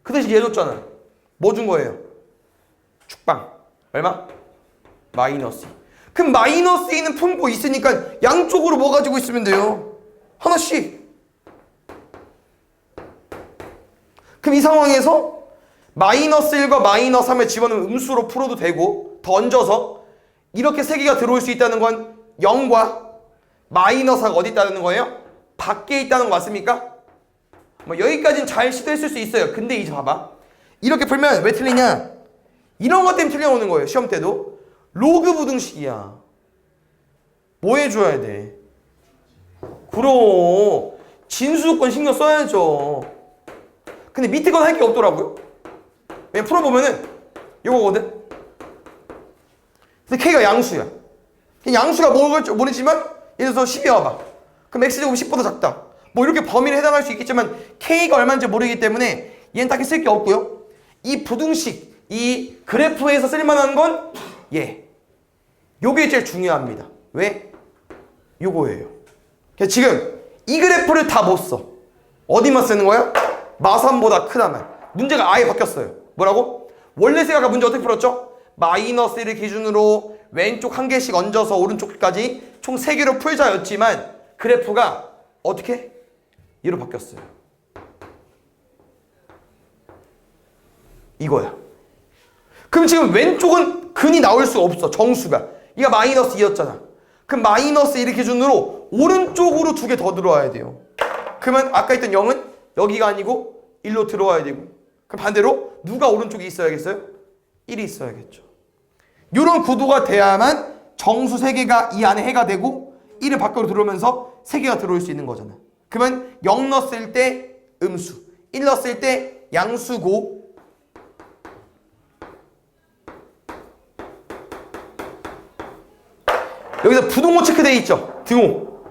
그 대신 얘 줬잖아. 뭐 준 거예요? 축방. 얼마? 마이너스 2. 그럼 마이너스 2는 품고 있으니까 양쪽으로 뭐 가지고 있으면 돼요? 하나씩. 그럼 이 상황에서 마이너스 1과 마이너스 3을 집어넣으면 음수로 풀어도 되고 더 얹어서 이렇게 3개가 들어올 수 있다는 건 0과 마이너스가 어디 있다는 거예요? 밖에 있다는 거 맞습니까? 뭐 여기까지는 잘 시도했을 수 있어요. 근데 이제 봐봐. 이렇게 풀면 왜 틀리냐? 이런 것 때문에 틀려오는 거예요. 시험 때도. 로그 부등식이야. 뭐 해줘야 돼? 그럼 진수조건 신경 써야죠. 근데 밑에 건 할 게 없더라고요. 그냥 풀어보면은 이거거든. 근데 K가 양수야. 양수가 모르지만 예를 들어서 10이 와봐. 그럼 X제곱이 10보다 작다. 뭐 이렇게 범위를 해당할 수 있겠지만 K가 얼마인지 모르기 때문에 얘는 딱히 쓸 게 없고요. 이 부등식, 이 그래프에서 쓸만한 건 얘. 요게 제일 중요합니다. 왜? 요거예요. 지금 이 그래프를 다 못 써. 어디만 쓰는 거야? 마삼보다 크다만. 문제가 아예 바뀌었어요. 뭐라고? 원래 제가 문제 어떻게 풀었죠? 마이너스 1을 기준으로 왼쪽 한 개씩 얹어서 오른쪽까지 총 3개로 풀자였지만 그래프가 어떻게? 얘로 바뀌었어요. 이거야. 그럼 지금 왼쪽은 근이 나올 수 없어. 정수가. 얘가 마이너스 2였잖아. 그럼 마이너스 1을 기준으로 오른쪽으로 2개 더 들어와야 돼요. 그러면 아까 있던 0은 여기가 아니고 1로 들어와야 되고. 그럼 반대로 누가 오른쪽에 있어야겠어요? 1이 있어야겠죠. 이런 구도가 돼야만 정수 3개가 이 안에 해가 되고 1을 밖으로 들어오면서 3개가 들어올 수 있는 거잖아. 그러면 0 넣었을 때 음수, 1 넣었을 때 양수고 여기서 부동호 체크되어 있죠. 등호.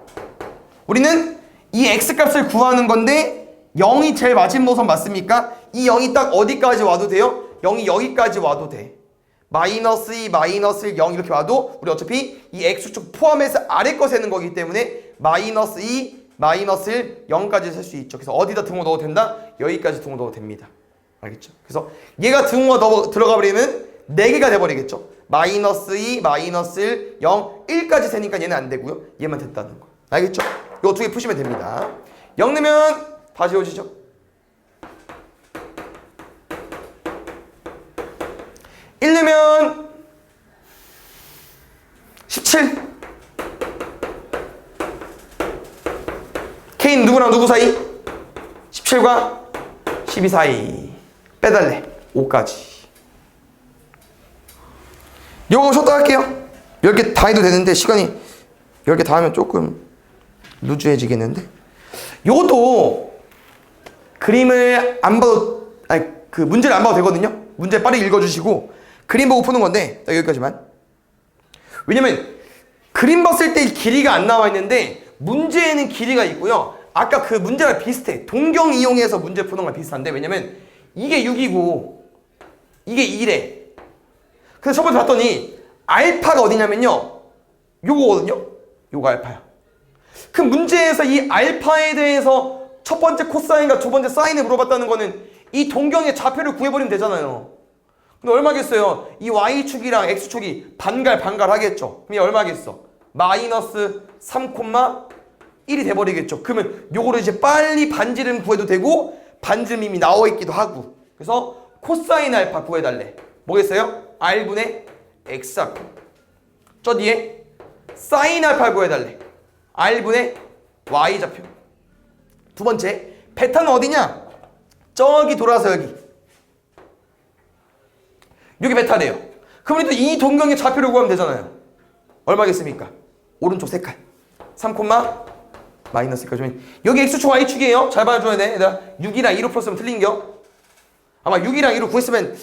우리는 이 x값을 구하는 건데 0이 제일 마지노선 맞습니까? 이 0이 딱 어디까지 와도 돼요? 0이 여기까지 와도 돼. 마이너스 2, 마이너스 1, 0 이렇게 와도 우리 어차피 이 x축 포함해서 아래 거 세는 거기 때문에 마이너스 2, 마이너스 1, 0까지 셀 수 있죠. 그래서 어디다 등호 넣어도 된다? 여기까지 등호 넣어도 됩니다. 알겠죠? 그래서 얘가 등호가 들어가 버리면 4개가 돼버리겠죠. 마이너스 2, 마이너스 1, 0, 1까지 세니까 얘는 안 되고요. 얘만 됐다는 거. 알겠죠? 이거 2개 푸시면 됩니다. 0 넣으면 다 지워지죠? 1 넣으면 17. K는 누구랑 누구 사이? 17과 12 사이. 빼달래. 5까지. 요거 쇼트 할게요. 10개 다 해도 되는데 시간이 10개 다 하면 조금 루즈해지겠는데 요것도 그림을 안 봐도 아니 그 문제를 안 봐도 되거든요. 문제 빨리 읽어주시고 그림 보고 푸는 건데 여기까지만. 왜냐면 그림 봤을 때 길이가 안 나와 있는데 문제에는 길이가 있고요. 아까 그 문제랑 비슷해. 동경 이용해서 문제 푸는 거랑 비슷한데 왜냐면 이게 6이고 이게 2래. 그래서 저번에 봤더니 알파가 어디냐면요. 요거거든요. 요거 알파야. 그 문제에서 이 알파에 대해서 첫 번째 코사인과 두 번째 사인을 물어봤다는 거는 이 동경의 좌표를 구해버리면 되잖아요. 근데 얼마겠어요? 이 y축이랑 x축이 반갈 하겠죠. 그럼 얘 얼마겠어? 마이너스 3,1이 돼버리겠죠. 그러면 요거를 이제 빨리 반지름 구해도 되고 반지름 이미 나와 있기도 하고. 그래서 코사인 알파 구해달래. 뭐겠어요? r분의 x좌표. 저 뒤에 사인 알파 구해달래. r분의 y좌표. 두 번째, 베타는 어디냐? 저기 돌아서 여기. 이게 베타래요. 그럼 우리 또 이 동경의 좌표를 구하면 되잖아요. 얼마겠습니까? 오른쪽 색깔 3, 마이너스까지. 여기 x축 y축이에요. 잘 봐줘야 돼. 얘들아 6이랑 2로 풀었으면 틀린겨. 아마 6이랑 2로 구했으면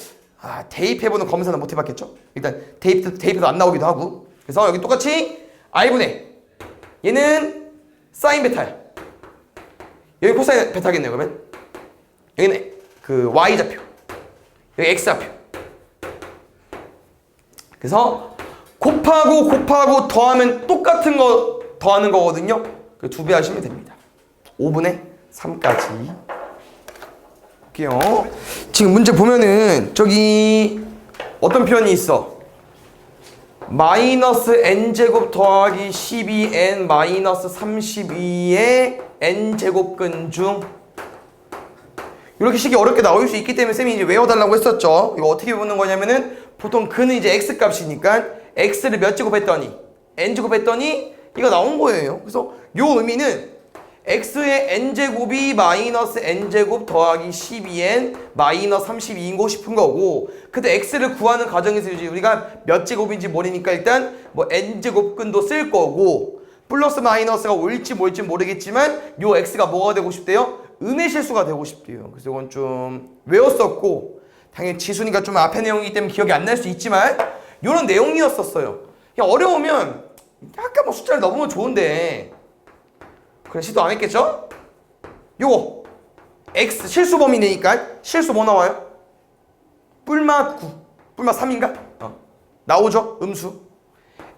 대입해보는 검사는 못 해봤겠죠. 일단 대입해도 안 나오기도 하고. 그래서 여기 똑같이 r분의 얘는 사인 베타야. 여기 코사인 베타겠네요. 그러면 여기는 그 y좌표, 여기 x좌표. 그래서 곱하고 더하면 똑같은 거 더하는 거거든요. 그 2배 하시면 됩니다. 5분의 3까지 볼게요. 지금 문제 보면은 저기 어떤 표현이 있어? 마이너스 n제곱 더하기 12n 마이너스 32의 n제곱근 중 이렇게 식이 어렵게 나올 수 있기 때문에 쌤이 이제 외워달라고 했었죠. 이거 어떻게 보는 거냐면은 보통 근은 이제 x값이니까 x를 몇 제곱 했더니 n제곱 했더니 이거 나온 거예요. 그래서 요 의미는 x의 n제곱이 마이너스 n제곱 더하기 12n 마이너스 32인 거 싶은 거고, 근데 x를 구하는 과정에서 이제 우리가 몇 제곱인지 모르니까 일단 뭐 n제곱근도 쓸 거고, 플러스 마이너스가 올지 뭘지 모르겠지만 요 x가 뭐가 되고 싶대요? 음의 실수가 되고 싶대요. 그래서 이건 좀 외웠었고, 당연히 지수니까 좀 앞에 내용이기 때문에 기억이 안 날 수 있지만 요런 내용이었었어요. 그냥 어려우면 약간 뭐 숫자를 넣으면 좋은데 그냥 시도 안 했겠죠? 요거 x 실수 범위니까 실수 뭐 나와요? 뿔마 9, 뿔마 3인가? 나오죠? 음수.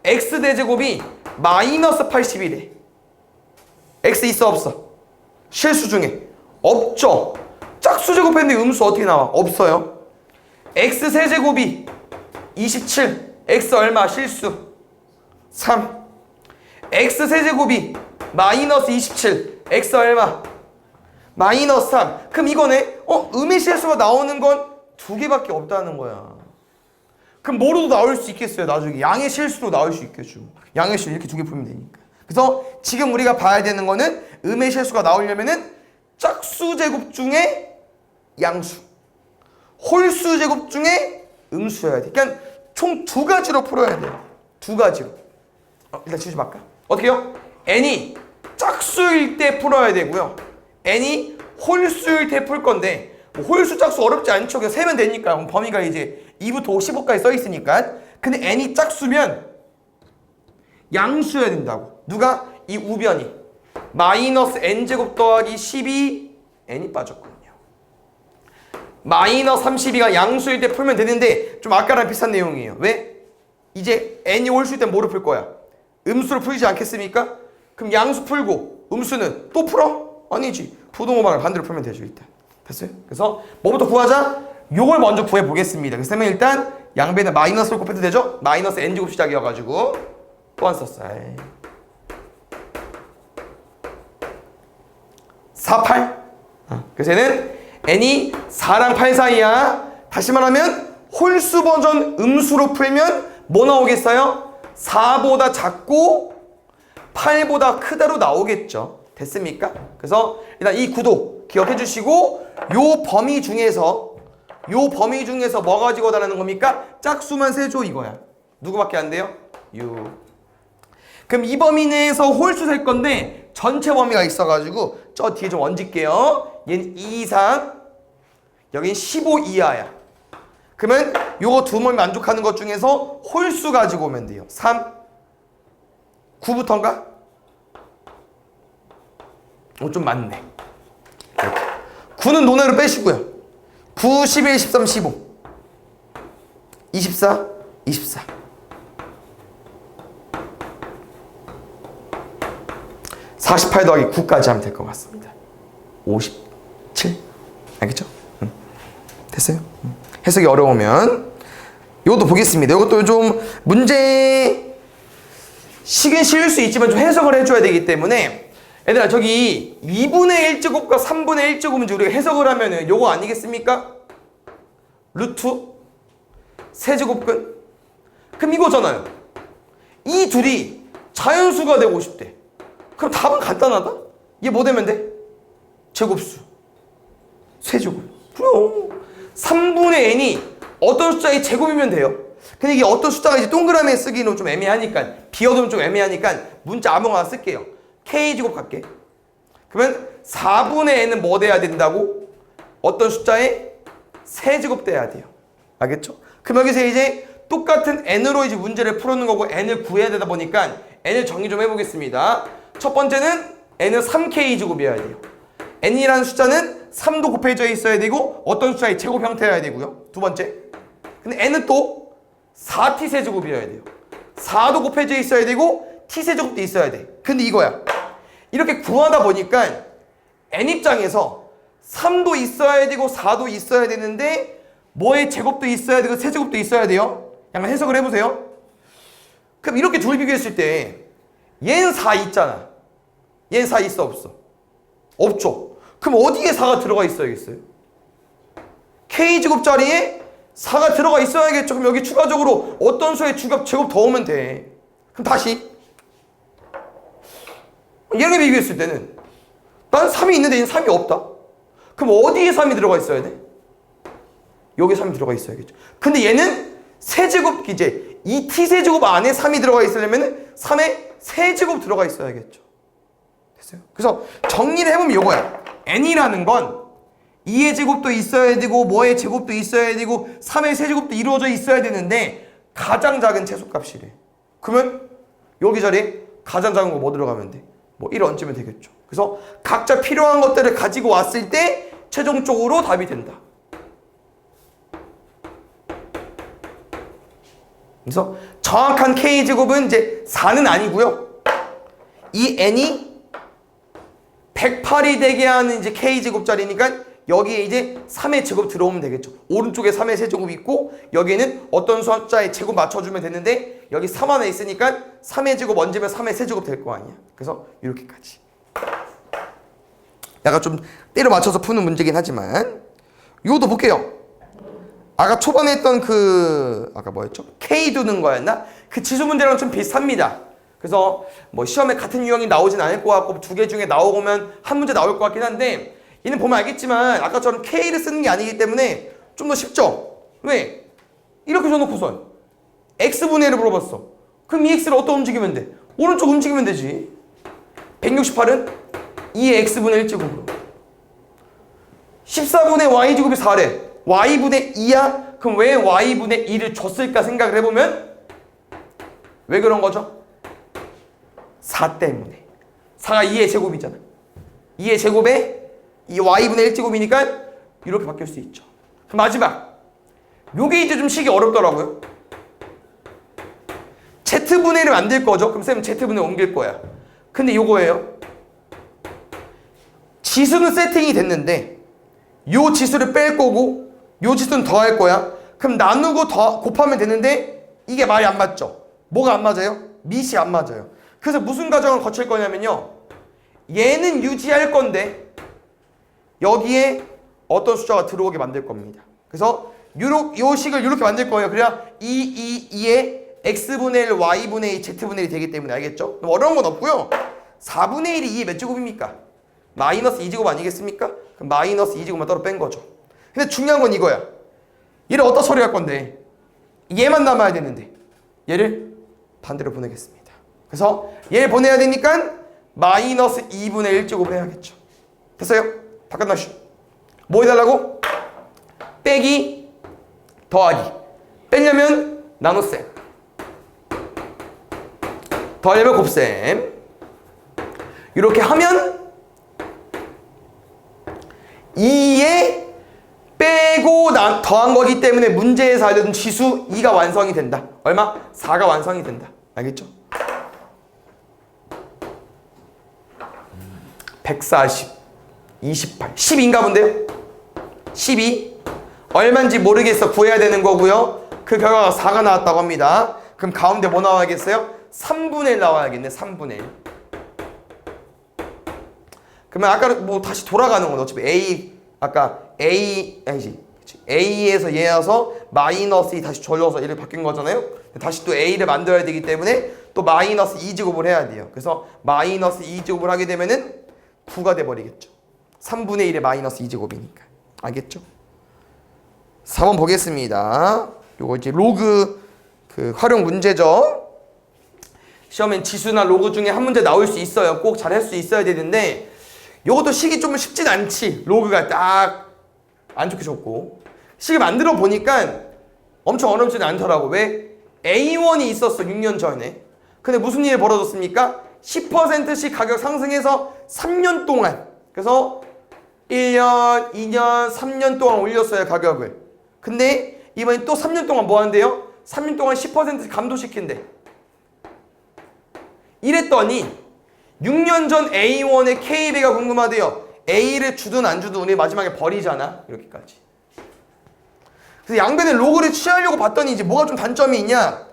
x 대제곱이 마이너스 81에 x 있어 없어? 실수 중에 없죠? 짝수 제곱했는데 음수 어떻게 나와? 없어요. x 세제곱이 27, x 얼마? 실수 3. x 세제곱이 마이너스 27, x 얼마? 마이너스 3. 그럼 이거네? 음의 실수가 나오는 건 2개밖에 없다는 거야. 그럼 뭐로도 나올 수 있겠어요? 나중에 양의 실수로 나올 수 있겠죠. 양의 실수 이렇게 2개 풀면 되니까. 그래서 지금 우리가 봐야 되는 거는 음의 실수가 나오려면은 짝수 제곱 중에 양수, 홀수 제곱 중에 음수여야 돼. 그러니까 총 2가지로 풀어야 돼요. 2가지로. 일단 지우지 말까? 어떻게요? n이 짝수일 때 풀어야 되고요. n이 홀수일 때 풀 건데 뭐 홀수 짝수 어렵지 않죠. 그냥 세면 되니까. 범위가 이제 2부터 15까지 써 있으니까. 근데 n이 짝수면 양수여야 된다고. 누가? 이 우변이 마이너스 n제곱 더하기 12 n이 빠졌거든요. 마이너스 32가 양수일 때 풀면 되는데 좀 아까랑 비슷한 내용이에요. 왜? 이제 n이 홀수일 때 뭐로 풀 거야? 음수로 풀지 않겠습니까? 그럼 양수 풀고 음수는 또 풀어? 아니지. 부동호방을 반대로 풀면 되죠. 일단 됐어요? 그래서 뭐부터 구하자? 요걸 먼저 구해보겠습니다. 그래서 일단 양배는 마이너스로 곱해도 되죠? 마이너스 n제곱 시작이어가지고 또 안 썼어. 4, 8. 그래서 얘는 n이 4랑 8 사이야. 다시 말하면 홀수 버전 음수로 풀면 뭐 나오겠어요? 4보다 작고 8보다 크다로 나오겠죠. 됐습니까? 그래서 일단 이 구도 기억해 주시고 요 범위 중에서 뭐 가지고 달라는 겁니까? 짝수만 세줘 이거야. 누구밖에 안 돼요? 그럼 이 범위 내에서 홀수 셀 건데 전체 범위가 있어가지고 저 뒤에 좀 얹을게요. 얘는 2 이상, 여긴 15 이하야. 그러면 요거 두 범위 만족하는 것 중에서 홀수 가지고 오면 돼요. 3, 9부터인가? 좀 많네. 9는 논외로 빼시고요. 9, 11, 13, 15 24, 24 48 더하기 9까지 하면 될 것 같습니다. 57 알겠죠? 됐어요? 해석이 어려우면 이것도 보겠습니다. 이것도 좀 문제 식은 쉬울 수 있지만 좀 해석을 해줘야 되기 때문에 얘들아 저기 2분의 1제곱과 3분의 1제곱인지 우리가 해석을 하면은 요거 아니겠습니까? 루트 세제곱근 그럼 이거잖아요. 이 둘이 자연수가 되고 싶대. 그럼 답은 간단하다? 이게 뭐 되면 돼? 제곱수 세제곱. 그럼 3분의 n이 어떤 숫자의 제곱이면 돼요. 근데 이게 어떤 숫자가 이제 동그라미에 쓰기는 좀 애매하니까, 비어두면 좀 애매하니까 문자 아무거나 쓸게요. K제곱 갈게. 그러면 4분의 n은 뭐 돼야 된다고? 어떤 숫자에 세제곱 돼야 돼요. 알겠죠? 그럼 여기서 이제 똑같은 n으로 이제 문제를 풀어놓는 거고 n을 구해야 되다 보니까 n을 정리 좀 해보겠습니다. 첫 번째는 n은 3K제곱이어야 돼요. n이라는 숫자는 3도 곱해져 있어야 되고 어떤 숫자의 제곱 형태여야 되고요. 두 번째. 근데 n은 또 4t세제곱이어야 돼요. 4도 곱해져 있어야 되고 t세제곱도 있어야 돼. 근데 이거야. 이렇게 구하다 보니까 n 입장에서 3도 있어야 되고 4도 있어야 되는데 뭐의 제곱도 있어야 되고 세제곱도 있어야 돼요. 약간 해석을 해보세요. 그럼 이렇게 둘 비교했을 때 얘는 4 있잖아. 얘는 4 있어 없어? 없죠. 그럼 어디에 4가 들어가 있어야겠어요? K제곱 자리에 4가 들어가 있어야겠죠. 그럼 여기 추가적으로 어떤 수의 제곱 더 오면 돼. 그럼 다시 얘를 비교했을 때는 난 3이 있는데 얘는 3이 없다. 그럼 어디에 3이 들어가 있어야 돼? 여기 3이 들어가 있어야겠죠. 근데 얘는 세제곱 이제 이 t세제곱 안에 3이 들어가 있으려면 3에 세제곱 들어가 있어야겠죠. 됐어요? 그래서 정리를 해보면 이거야. n이라는 건 2의 제곱도 있어야 되고 뭐의 제곱도 있어야 되고 3의 세제곱도 이루어져 있어야 되는데 가장 작은 최소값이래. 그러면 여기 자리에 가장 작은 거 뭐 들어가면 돼? 뭐 1 얹으면 되겠죠. 그래서 각자 필요한 것들을 가지고 왔을 때 최종적으로 답이 된다. 그래서 정확한 K제곱은 이제 4는 아니고요. 이 n이 108이 되게 하는 이제 K제곱짜리니까 여기에 이제 3의 제곱 들어오면 되겠죠. 오른쪽에 3의 세제곱이 있고 여기에는 어떤 숫자의 제곱 맞춰주면 되는데 여기 3 안에 있으니까 3의 제곱 얹으면 3의 세제곱 될 거 아니야. 그래서 이렇게까지. 약간 좀 때려 맞춰서 푸는 문제긴 하지만 이것도 볼게요. 아까 초반에 했던 아까 뭐였죠? K 두는 거였나? 그 지수 문제랑 좀 비슷합니다. 그래서 뭐 시험에 같은 유형이 나오진 않을 것 같고 두 개 중에 나오면 한 문제 나올 것 같긴 한데 얘는 보면 알겠지만 아까처럼 K를 쓰는 게 아니기 때문에 좀 더 쉽죠? 왜? 이렇게 줘놓고선 X분의 1을 물어봤어. 그럼 이 X를 어디다 움직이면 돼? 오른쪽 움직이면 되지. 168은 2의 X분의 1제곱으로 14분의 Y제곱이 4래. Y분의 2야? 그럼 왜 Y분의 2를 줬을까 생각을 해보면 왜 그런 거죠? 4 때문에. 4가 2의 제곱이잖아. 2의 제곱에 이 Y분의 1제곱이니까 이렇게 바뀔 수 있죠. 그럼 마지막 요게 이제 좀 식이 어렵더라고요. Z분의 1을 만들 거죠. 그럼 쌤은 Z분의 1 옮길 거야. 근데 요거예요. 지수는 세팅이 됐는데 요 지수를 뺄 거고 요 지수는 더할 거야. 그럼 나누고 더 곱하면 되는데 이게 말이 안 맞죠. 뭐가 안 맞아요? 밑이 안 맞아요. 그래서 무슨 과정을 거칠 거냐면요. 얘는 유지할 건데 여기에 어떤 숫자가 들어오게 만들 겁니다. 그래서 요 식을 이렇게 만들 거예요. 그래야 2에 x분의 1, y분의 2, z분의 1이 되기 때문에 알겠죠? 어려운 건 없고요. 4분의 1이 2의 몇 제곱입니까? 마이너스 2제곱 아니겠습니까? 그럼 마이너스 2제곱만 따로 뺀 거죠. 근데 중요한 건 이거야. 얘를 어디다 처리할 건데 얘만 남아야 되는데 얘를 반대로 보내겠습니다. 그래서 얘를 보내야 되니까 마이너스 2분의 1제곱을 해야겠죠. 됐어요? 바깥나시 뭐 해달라고? 빼기 더하기. 빼려면 나눗셈, 더하려면 곱셈. 이렇게 하면 2에 빼고 더한 거기 때문에 문제에서 알려준 지수 2가 완성이 된다. 얼마? 4가 완성이 된다. 알겠죠? 140, 28, 10인가 본데요? 12 얼마인지 모르겠어. 구해야 되는 거고요. 그 결과가 4가 나왔다고 합니다. 그럼 가운데 뭐 나와야겠어요? 3분의 1 나와야겠네. 3분의 1. 그러면 아까 뭐 다시 돌아가는 건 어차피 A에서 얘 와서 마이너스 2 다시 졸려서 얘를 바뀐 거잖아요. 다시 또 A를 만들어야 되기 때문에 또 마이너스 2제곱을 해야 돼요. 그래서 마이너스 2제곱을 하게 되면은 9가 돼버리겠죠. 3분의 1의 마이너스 2제곱이니까. 알겠죠? 4번 보겠습니다. 요거 이제 로그 그 활용 문제죠. 시험엔 지수나 로그 중에 한 문제 나올 수 있어요. 꼭 잘할 수 있어야 되는데 요것도 식이 좀 쉽진 않지. 로그가 딱 안 좋게 줬고 식을 만들어 보니까 엄청 어렵지는 않더라고. 왜? A1이 있었어 6년 전에. 근데 무슨 일이 벌어졌습니까? 10%씩 가격 상승해서 3년 동안, 그래서 1년, 2년, 3년 동안 올렸어요 가격을. 근데 이번엔 또 3년 동안 뭐 한대요? 3년 동안 10% 감소시킨대. 이랬더니 6년 전 A1의 K배가 궁금하대요. A를 주든 안 주든 우리 마지막에 버리잖아. 이렇게까지. 그래서 양변의 로그를 취하려고 봤더니 이제 뭐가 좀 단점이 있냐?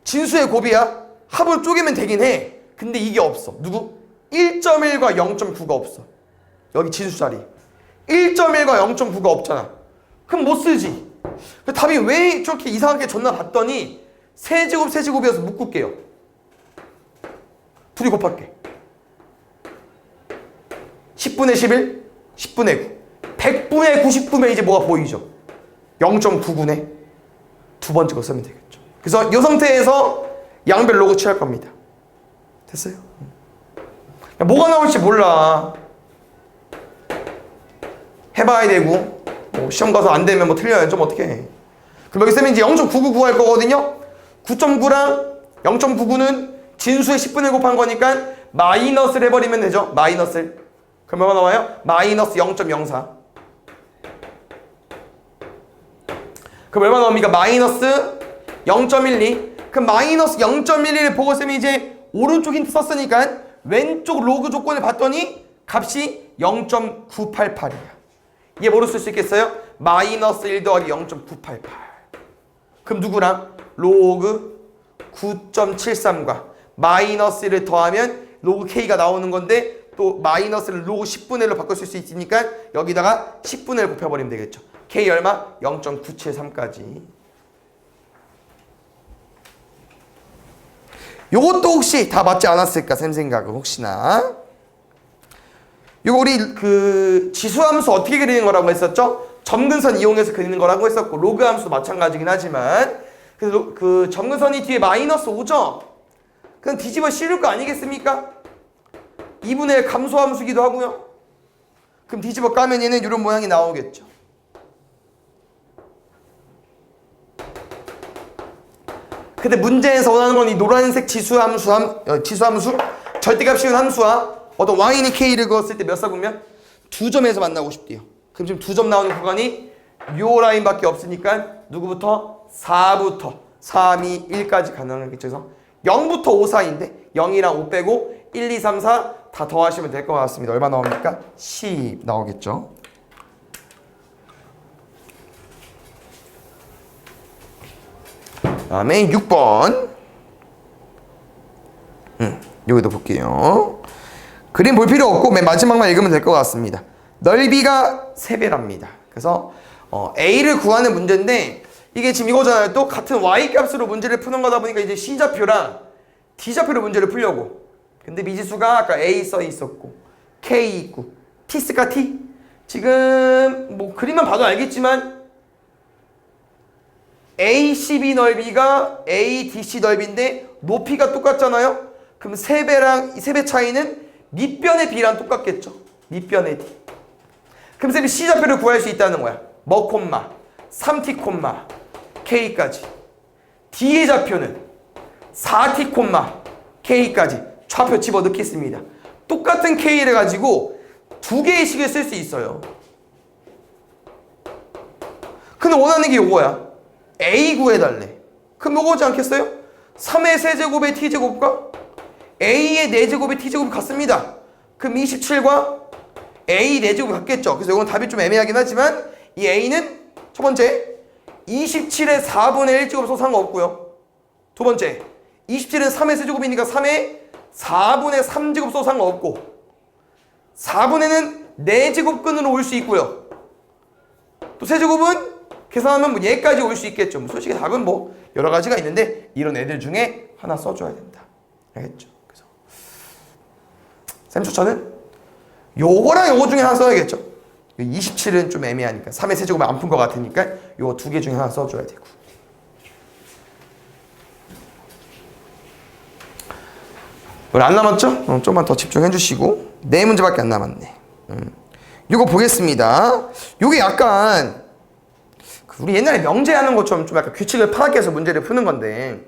진수의 곱이야. 합을 쪼개면 되긴 해. 근데 이게 없어. 누구? 1.1과 0.9가 없어. 여기 진수 자리. 1.1과 0.9가 없잖아. 그럼 못 쓰지. 답이 왜 저렇게 이상하게 줬나 봤더니 세제곱 세제곱이어서 묶을게요. 둘이 곱할게. 10분의 11, 10분의 9. 100분의 90분의 이제 뭐가 보이죠? 0.99네. 두 번째 거 쓰면 되겠죠. 그래서 이 상태에서 양변 로그 취할 겁니다. 됐어요? 뭐가 나올지 몰라. 해봐야 되고 뭐 시험 가서 안 되면 뭐 틀려야 좀 어떻게 해. 그럼 여기 쓰면 이제 0.99 구할 거거든요. 9.9랑 0.99는 진수의 10분의 곱한 거니까 마이너스를 해버리면 되죠. 마이너스를. 그럼 뭐가 나와요? 마이너스 0.04. 그럼 얼마 나옵니까? 마이너스 0.12. 그럼 마이너스 0.11을 보고 쌤이 이제 오른쪽 힌트 썼으니까 왼쪽 로그 조건을 봤더니 값이 0.988이야. 얘 뭐로 쓸 수 있겠어요? 마이너스 1 더하기 0.988. 그럼 누구랑? 로그 9.73과 마이너스 1을 더하면 로그 K가 나오는 건데 또 마이너스를 로그 10분의 1로 바꿀 수 있으니까 여기다가 10분의 1 곱해버리면 되겠죠. K 얼마? 0.973까지. 요것도 혹시 다 맞지 않았을까? 쌤 생각은 혹시나. 요거 우리 그 지수함수 어떻게 그리는 거라고 했었죠? 점근선 이용해서 그리는 거라고 했었고 로그 함수도 마찬가지긴 하지만 그래서 그 점근선이 뒤에 마이너스 5죠? 그럼 뒤집어 씌울 거 아니겠습니까? 2분의 1 감소함수기도 하고요. 그럼 뒤집어 까면 얘는 이런 모양이 나오겠죠. 근데 문제에서 원하는 건 이 노란색 지수함수, 절대값 씌운 함수와 어떤 y는 k를 그었을 때 몇 사분면? 2점에서 만나고 싶대요. 그럼 지금 2점 나오는 구간이 요 라인밖에 없으니까 누구부터? 4부터 3, 2, 1까지 가능하겠죠. 그래서 0부터 5 사이인데 0이랑 5 빼고 1, 2, 3, 4 다 더하시면 될 것 같습니다. 얼마 나옵니까? 10 나오겠죠. 다음에 6번. 여기도 볼게요. 그림 볼 필요 없고 맨 마지막만 읽으면 될 것 같습니다. 넓이가 3배랍니다. 그래서 A를 구하는 문제인데 이게 지금 이거잖아요. 또 같은 Y값으로 문제를 푸는 거다 보니까 이제 C좌표랑 D좌표로 문제를 풀려고. 근데 미지수가 아까 A 써 있었고 K 있고 T스까 T? 지금 뭐 그림만 봐도 알겠지만 ACB 넓이가 ADC 넓이인데 높이가 똑같잖아요. 그럼 3배랑 3배 차이는 밑변의 B랑 똑같겠죠. 밑변의 D. 그럼 쌤이 C좌표를 구할 수 있다는 거야. 뭐 콤마 3T 콤마 K까지. D의 좌표는 4T 콤마 K까지. 좌표 집어넣겠습니다. 똑같은 K를 가지고 두 개의 식을 쓸 수 있어요. 근데 원하는 게 요거야. A 구해달래. 그럼 요거지 않겠어요? 3의 세제곱의 T제곱과 A의 4제곱의 T제곱이 같습니다. 그럼 27과 A 4제곱이 같겠죠. 그래서 이건 답이 좀 애매하긴 하지만 이 A는 첫 번째 27의 4분의 1제곱 써 상관없고요. 두 번째 27은 3의 세제곱이니까 3의 4분의 3제곱 써 상관없고 4분의는 4제곱근으로 올 수 있고요. 또 세제곱은 계산하면 뭐 얘까지 올 수 있겠죠. 뭐 솔직히 답은 뭐 여러 가지가 있는데 이런 애들 중에 하나 써줘야 된다. 알겠죠? 그래서 쌤 추천은 요거랑 요거 중에 하나 써야겠죠. 27은 좀 애매하니까 3의 세제곱은 안 푼 것 같으니까 요 두 개 중에 하나 써줘야 되고. 오늘 안 남았죠? 좀만 더 집중해 주시고. 네 문제밖에 안 남았네. 요거 보겠습니다. 요게 약간 우리 옛날에 명제하는 것처럼 좀 약간 규칙을 파악해서 문제를 푸는 건데,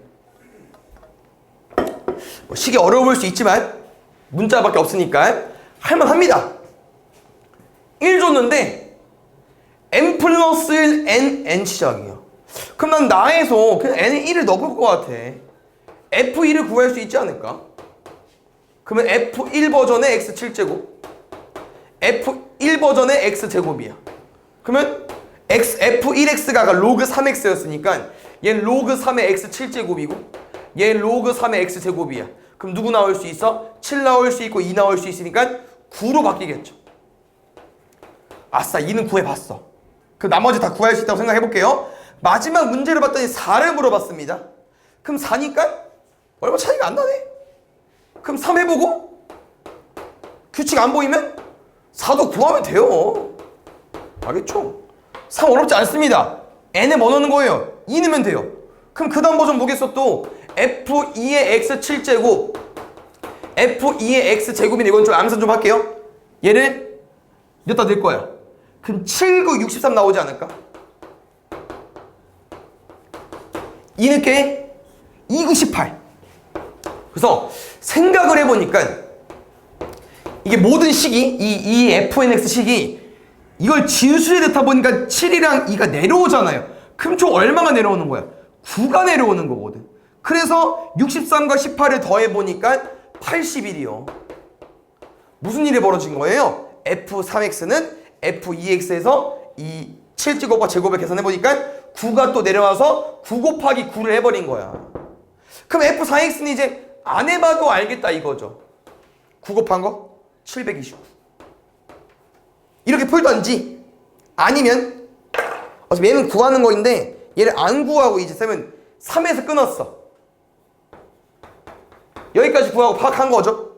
뭐 식이 어려워 보일 수 있지만 문자밖에 없으니까 할만합니다. 1 줬는데 n 플러스 1 n 시작이에요. 그럼 난 나에서 그냥 n에 1을 넣어볼 것 같아. f1을 구할 수 있지 않을까? 그러면 f1 버전의 x7제곱, f1 버전의 x제곱이야. 그러면 f1x가 로그 3x였으니까 얘는 로그 3의 x7제곱이고 얘 로그 3의 x제곱이야. 그럼 누구 나올 수 있어? 7 나올 수 있고 2 나올 수 있으니까 9로 바뀌겠죠. 아싸, 2는 구해봤어. 그럼 나머지 다 구할 수 있다고 생각해볼게요. 마지막 문제를 봤더니 4를 물어봤습니다. 그럼 4니까 얼마 차이가 안 나네. 그럼 3 해보고 규칙 안 보이면 4도 구하면 돼요. 알겠죠? 3 어렵지 않습니다. n에 뭐 넣는 거예요? 2 넣으면 돼요. 그럼 그 다음 버전 뭐겠어 또? f2의 x7제곱, f2의 x제곱인데 이건 좀 암산 좀 할게요. 얘를 여기다 넣을 거야. 그럼 7, 9, 63 나오지 않을까? 2 넣게 2, 9, 18. 그래서 생각을 해보니까 이게 모든 식이 이 fnx 식이 이걸 진수에 넣다 보니까 7이랑 2가 내려오잖아요. 그럼 총 얼마가 내려오는 거야? 9가 내려오는 거거든. 그래서 63과 18을 더해보니까 81이요. 무슨 일이 벌어진 거예요? f3x는 f2x에서 이 7제곱과 제곱을 계산해보니까 9가 또 내려와서 9 곱하기 9를 해버린 거야. 그럼 f4x는 이제 안 해봐도 알겠다 이거죠. 9 곱한 거? 729. 이렇게 풀던지, 아니면 어차피 얘는 구하는 거인데 얘를 안 구하고 이제 쌤은 3에서 끊었어. 여기까지 구하고 파악한 거죠.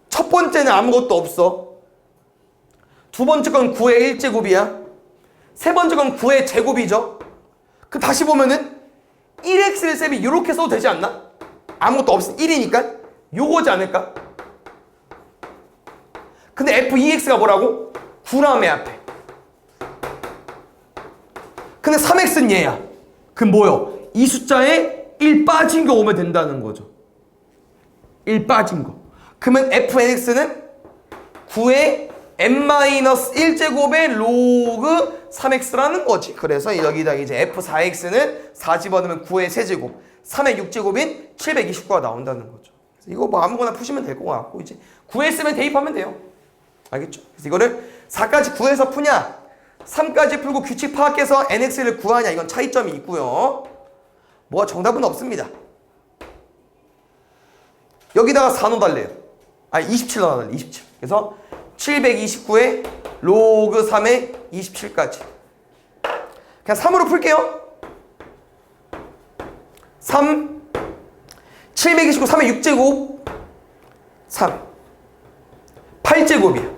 첫 번째는 아무것도 없어. 두 번째 건 9의 1제곱이야. 세 번째 건 9의 제곱이죠. 그럼 다시 보면은 1x를 쌤이 이렇게 써도 되지 않나? 아무것도 없으면 1이니까 요거지 않을까? 근데 f2x가 뭐라고? 9라며 앞에. 근데 3x는 얘야. 그럼 뭐요? 이 숫자에 1 빠진 거 오면 된다는 거죠. 1 빠진 거. 그러면 fnx는 9의 n-1제곱의 로그 3x라는 거지. 그래서 여기다 이제 f4x는 4 집어넣으면 9의 세제곱, 3의 6제곱인 729가 나온다는 거죠. 그래서 이거 뭐 아무거나 푸시면 될 것 같고 이제 구했으면 대입하면 돼요. 알겠죠? 그래서 이거를 4까지 구해서 푸냐, 3까지 풀고 규칙 파악해서 nx를 구하냐, 이건 차이점이 있고요. 뭐가 정답은 없습니다. 여기다가 4 넣어달래요. 아니 27 넣어달래요. 27. 그래서 729에 로그 3에 27까지. 그냥 3으로 풀게요. 3 729 3의 6제곱 3 8제곱이야.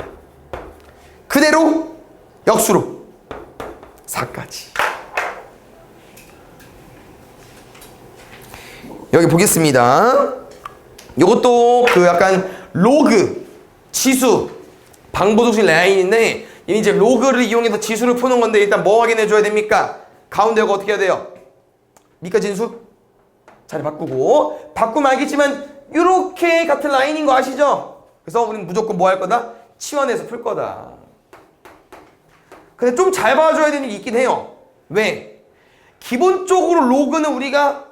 그대로 역수로 4까지. 여기 보겠습니다. 이것도 그 약간 로그 지수 방보정식 라인인데 이제 로그를 이용해서 지수를 푸는 건데 일단 뭐 확인해 줘야 됩니까? 가운데가 어떻게 해야 돼요? 미까 진수? 자리 바꾸고, 바꾸면 알겠지만 이렇게 같은 라인인 거 아시죠? 그래서 우리는 무조건 뭐 할 거다? 치환해서 풀 거다. 근데 좀 잘 봐줘야 되는 게 있긴 해요. 왜? 기본적으로 로그는 우리가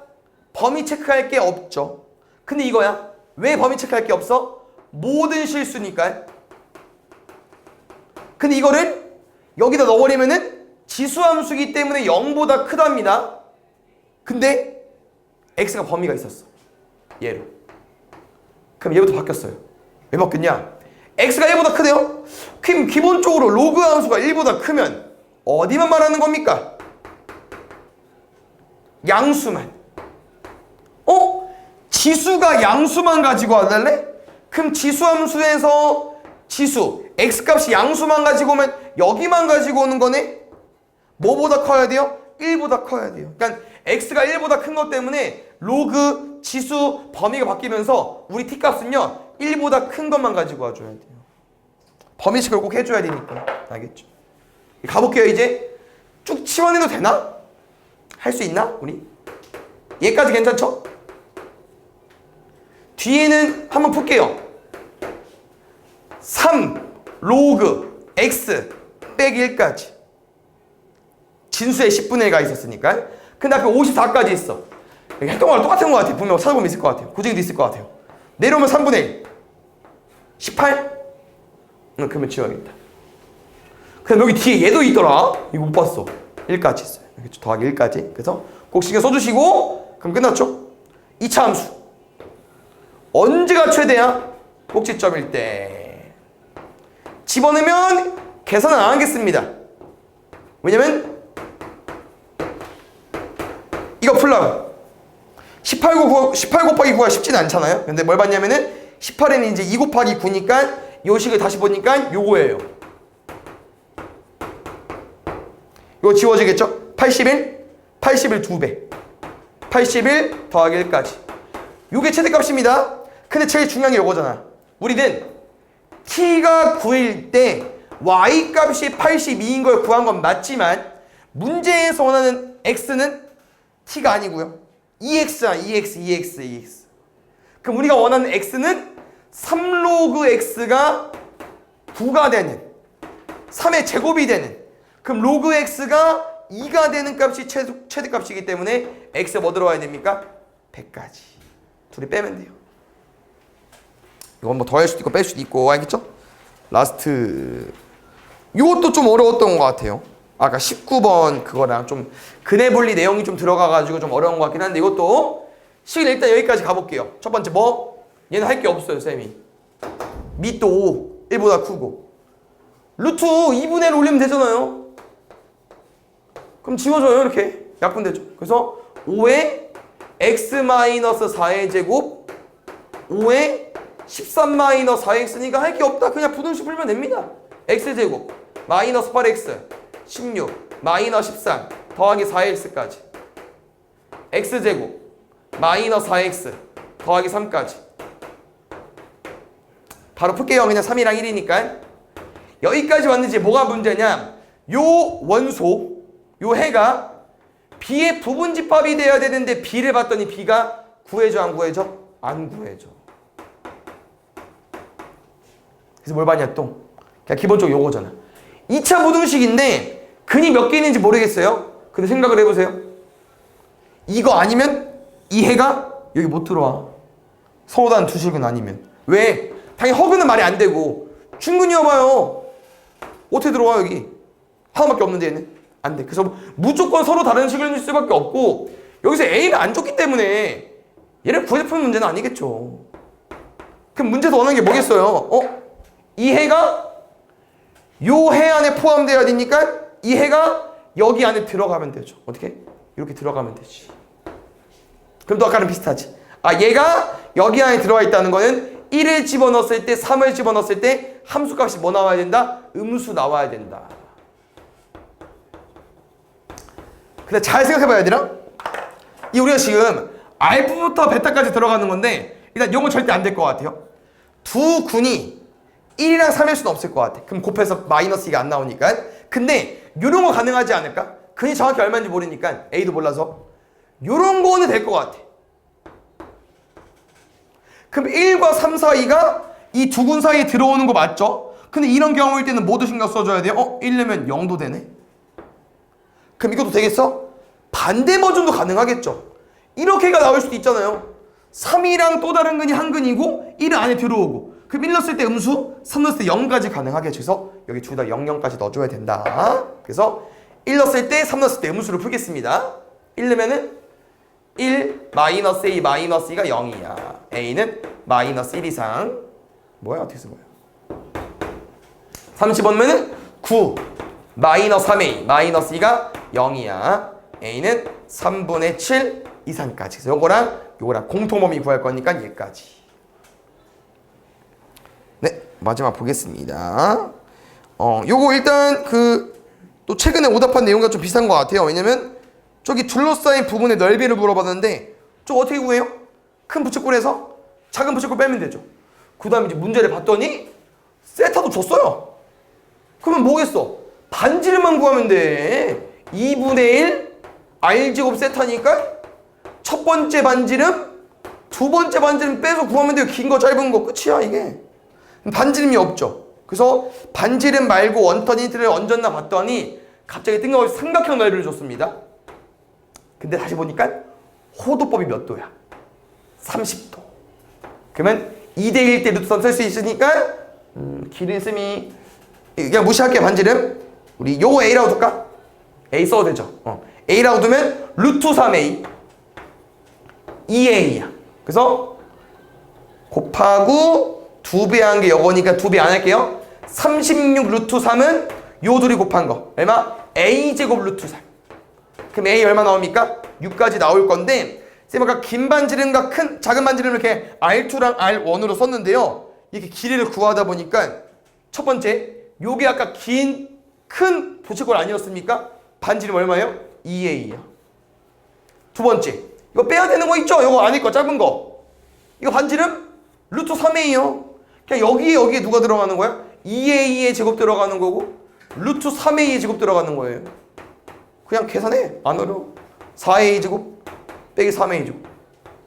범위 체크할 게 없죠. 근데 이거야. 왜 범위 체크할 게 없어? 모든 실수니까. 근데 이거를 여기다 넣어버리면은 지수함수기 때문에 0보다 크답니다. 근데 x가 범위가 있었어. 얘로. 그럼 얘부터 바뀌었어요. 왜 바뀌었냐? x가 1보다 크대요? 그럼 기본적으로 로그 함수가 1보다 크면 어디만 말하는 겁니까? 양수만. 지수가 양수만 가지고 와달래? 그럼 지수함수에서 지수 x값이 양수만 가지고 오면 여기만 가지고 오는 거네? 뭐보다 커야 돼요? 1보다 커야 돼요. 그러니까 x가 1보다 큰 것 때문에 로그, 지수, 범위가 바뀌면서 우리 t값은요 1보다 큰 것만 가지고 와줘야 돼요. 범위식을 꼭 해줘야 되니까. 알겠죠? 가볼게요. 이제 쭉 치워내도 되나? 할 수 있나? 우리? 얘까지 괜찮죠? 뒤에는 한번 풀게요. 3 로그 x 빼기 1까지 진수에 10분의 1가 있었으니까. 근데 앞에 54까지 있어. 했던 거랑 똑같은 것 같아요. 분명 찾아보면 있을 것 같아요. 고정이도 있을 것 같아요. 내려오면 3분의 1 18? 그러면 지워야겠다. 그럼 여기 뒤에 얘도 있더라. 이거 못 봤어. 1까지 있어요. 그렇죠? 더하기 1까지. 그래서 꼭 신경 써주시고. 그럼 끝났죠? 2차 함수 언제가 최대야? 꼭지점일 때. 집어넣으면 계산은 안 하겠습니다. 왜냐면 이거 풀라고 18 곱하기 9가 쉽지는 않잖아요. 근데 뭘 봤냐면은 18에는 이제 2 곱하기 9니까 요 식을 다시 보니까 요거예요. 이거 지워지겠죠? 81 2배 81 더하기 1까지 요게 최대값입니다. 근데 제일 중요한 게 요거잖아. 우리는 t가 9일 때 y값이 82인 걸 구한 건 맞지만 문제에서 원하는 x는 t가 아니고요 2x야. 2x 그럼 우리가 원하는 x는 3로그 x가 9가 되는 3의 제곱이 되는 그럼 로그 x가 2가 되는 값이 최대값이기 때문에 x에 뭐 들어와야 됩니까? 100까지 둘이 빼면 돼요. 이건 뭐 더할 수도 있고 뺄 수도 있고 알겠죠? 라스트 이것도 좀 어려웠던 것 같아요. 아까 19번 그거랑 좀 근해 분리 내용이 좀 들어가가지고 좀 어려운 것 같긴 한데 이것도 식을 일단 여기까지 가볼게요. 첫 번째 뭐? 얘는 할 게 없어요 쌤이. 밑도 5 1보다 크고 루트 2분의 1 올리면 되잖아요. 그럼 지워져요. 이렇게 약분되죠. 그래서 5에 x-4의 제곱 5에 13-4x니까 할 게 없다. 그냥 부등식 풀면 됩니다. x제곱 마이너스 8x 16 마이너스 13 더하기 4x까지 x제곱 마이너스 4x 더하기 3까지 바로 풀게요. 그냥 3이랑 1이니까 여기까지 왔는지 뭐가 문제냐. 요 원소 요 해가 b의 부분집합이 돼야 되는데 b를 봤더니 b가 구해져 안 구해져? 안 구해져. 그래서 뭘 봤냐 또? 그냥 기본적으로 요거잖아. 2차 부등식인데 근이 몇 개 있는지 모르겠어요. 근데 생각을 해보세요. 이거 아니면 이 해가 여기 못 들어와. 서로다는 두 식은 아니면. 왜? 당연히 허그는 말이 안 되고 충분히 여봐요. 어떻게 들어와 여기? 하나밖에 없는데 얘는? 안 돼. 그래서 무조건 서로 다른 식을 줄 수밖에 없고 여기서 A가 안 좋기 때문에 얘를 구해서 푸는 문제는 아니겠죠. 그럼 문제에서 원하는 게 뭐겠어요? 이 해가 요 해 안에 포함되어야 되니까 이 해가 여기 안에 들어가면 되죠. 어떻게? 이렇게 들어가면 되지. 그럼 또 아까랑 비슷하지. 얘가 여기 안에 들어와 있다는 거는 1을 집어넣었을 때 3을 집어넣었을 때 함수값이 뭐 나와야 된다? 음수 나와야 된다. 근데 잘 생각해봐야 되나? 이 우리가 지금 알프부터 베타까지 들어가는 건데 일단 이건 절대 안 될 것 같아요. 두 군이 1이랑 3일 수는 없을 것 같아. 그럼 곱해서 마이너스 2가 안 나오니까. 근데 요런 거 가능하지 않을까? 근이 정확히 얼마인지 모르니까 A도 몰라서 요런 거는 될 것 같아. 그럼 1과 3 사이가 이 두 군 사이에 들어오는 거 맞죠? 근데 이런 경우일 때는 뭐도 신경 써줘야 돼요? 1 넣으면 0도 되네. 그럼 이것도 되겠어? 반대 버전도 가능하겠죠. 이렇게가 나올 수도 있잖아요. 3이랑 또 다른 근이 한 근이고 1은 안에 들어오고 그럼 1 넣었을 때 음수 3 넣었을 때 0까지 가능하겠죠. 그래서 여기 둘 다 0, 0까지 넣어줘야 된다. 그래서 1 넣었을 때 3 넣었을 때 음수를 풀겠습니다. 1 넣으면은 1 마이너스 A 마이너스 2가 0이야. A는 마이너스 1 이상. 뭐야 어떻게 쓴 거야? 30원면은 9 마이너스 3A 마이너스 2가 0이야. A는 3분의 7 이상까지. 그래서 요거랑 공통범위 구할 거니까 얘까지. 네. 마지막 보겠습니다. 요거 일단 또 최근에 오답한 내용과 좀 비슷한 것 같아요. 왜냐면 저기 둘러싸인 부분의 넓이를 물어봤는데 좀 어떻게 구해요? 큰 부채꼴에서 작은 부채꼴 빼면 되죠. 그 다음에 이제 문제를 봤더니 세타도 줬어요. 그러면 뭐겠어? 반지름만 구하면 돼. 2분의 1 r제곱 세타니까 첫 번째 반지름, 두 번째 반지름 빼서 구하면 돼요. 긴 거 짧은 거 끝이야 이게. 반지름이 없죠. 그래서 반지름 말고 원턴 힌트를 얹었나 봤더니 갑자기 뜬금없이 삼각형 넓이를 줬습니다. 근데 다시 보니까 호도법이 몇 도야? 30도. 그러면 2대1 때 루트선 쓸 수 있으니까 기르스미 그냥 무시할게요. 반지름 우리 요거 A라고 둘까? A 써도 되죠. A라고 두면 루트 3A 2A야. 그래서 곱하고 2배 한 게 요거니까 2배 안 할게요. 36 루트 3은 요 둘이 곱한 거 얼마? A제곱 루트 3. 그럼 A 얼마 나옵니까? 6까지 나올 건데 쌤 아까 긴 반지름과 작은 반지름을 이렇게 R2랑 R1으로 썼는데요. 이렇게 길이를 구하다 보니까 첫 번째 요게 아까 큰 부채꼴 아니었습니까? 반지름 얼마예요? 2A예요. 두 번째 이거 빼야 되는 거 있죠? 이거 아닐 거 짧은 거 이거 반지름 루트 3A요. 그냥 여기에 누가 들어가는 거야? 2A의 제곱 들어가는 거고 루트 3A의 제곱 들어가는 거예요. 그냥 계산해. 안 어려워. 4A 제곱 빼기 3A 제곱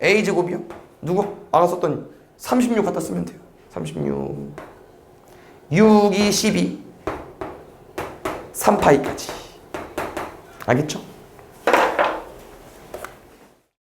A 제곱이요? 누구? 아까 썼던 36 갖다 쓰면 돼요. 36 6, 2, 12 3파이까지 알겠죠?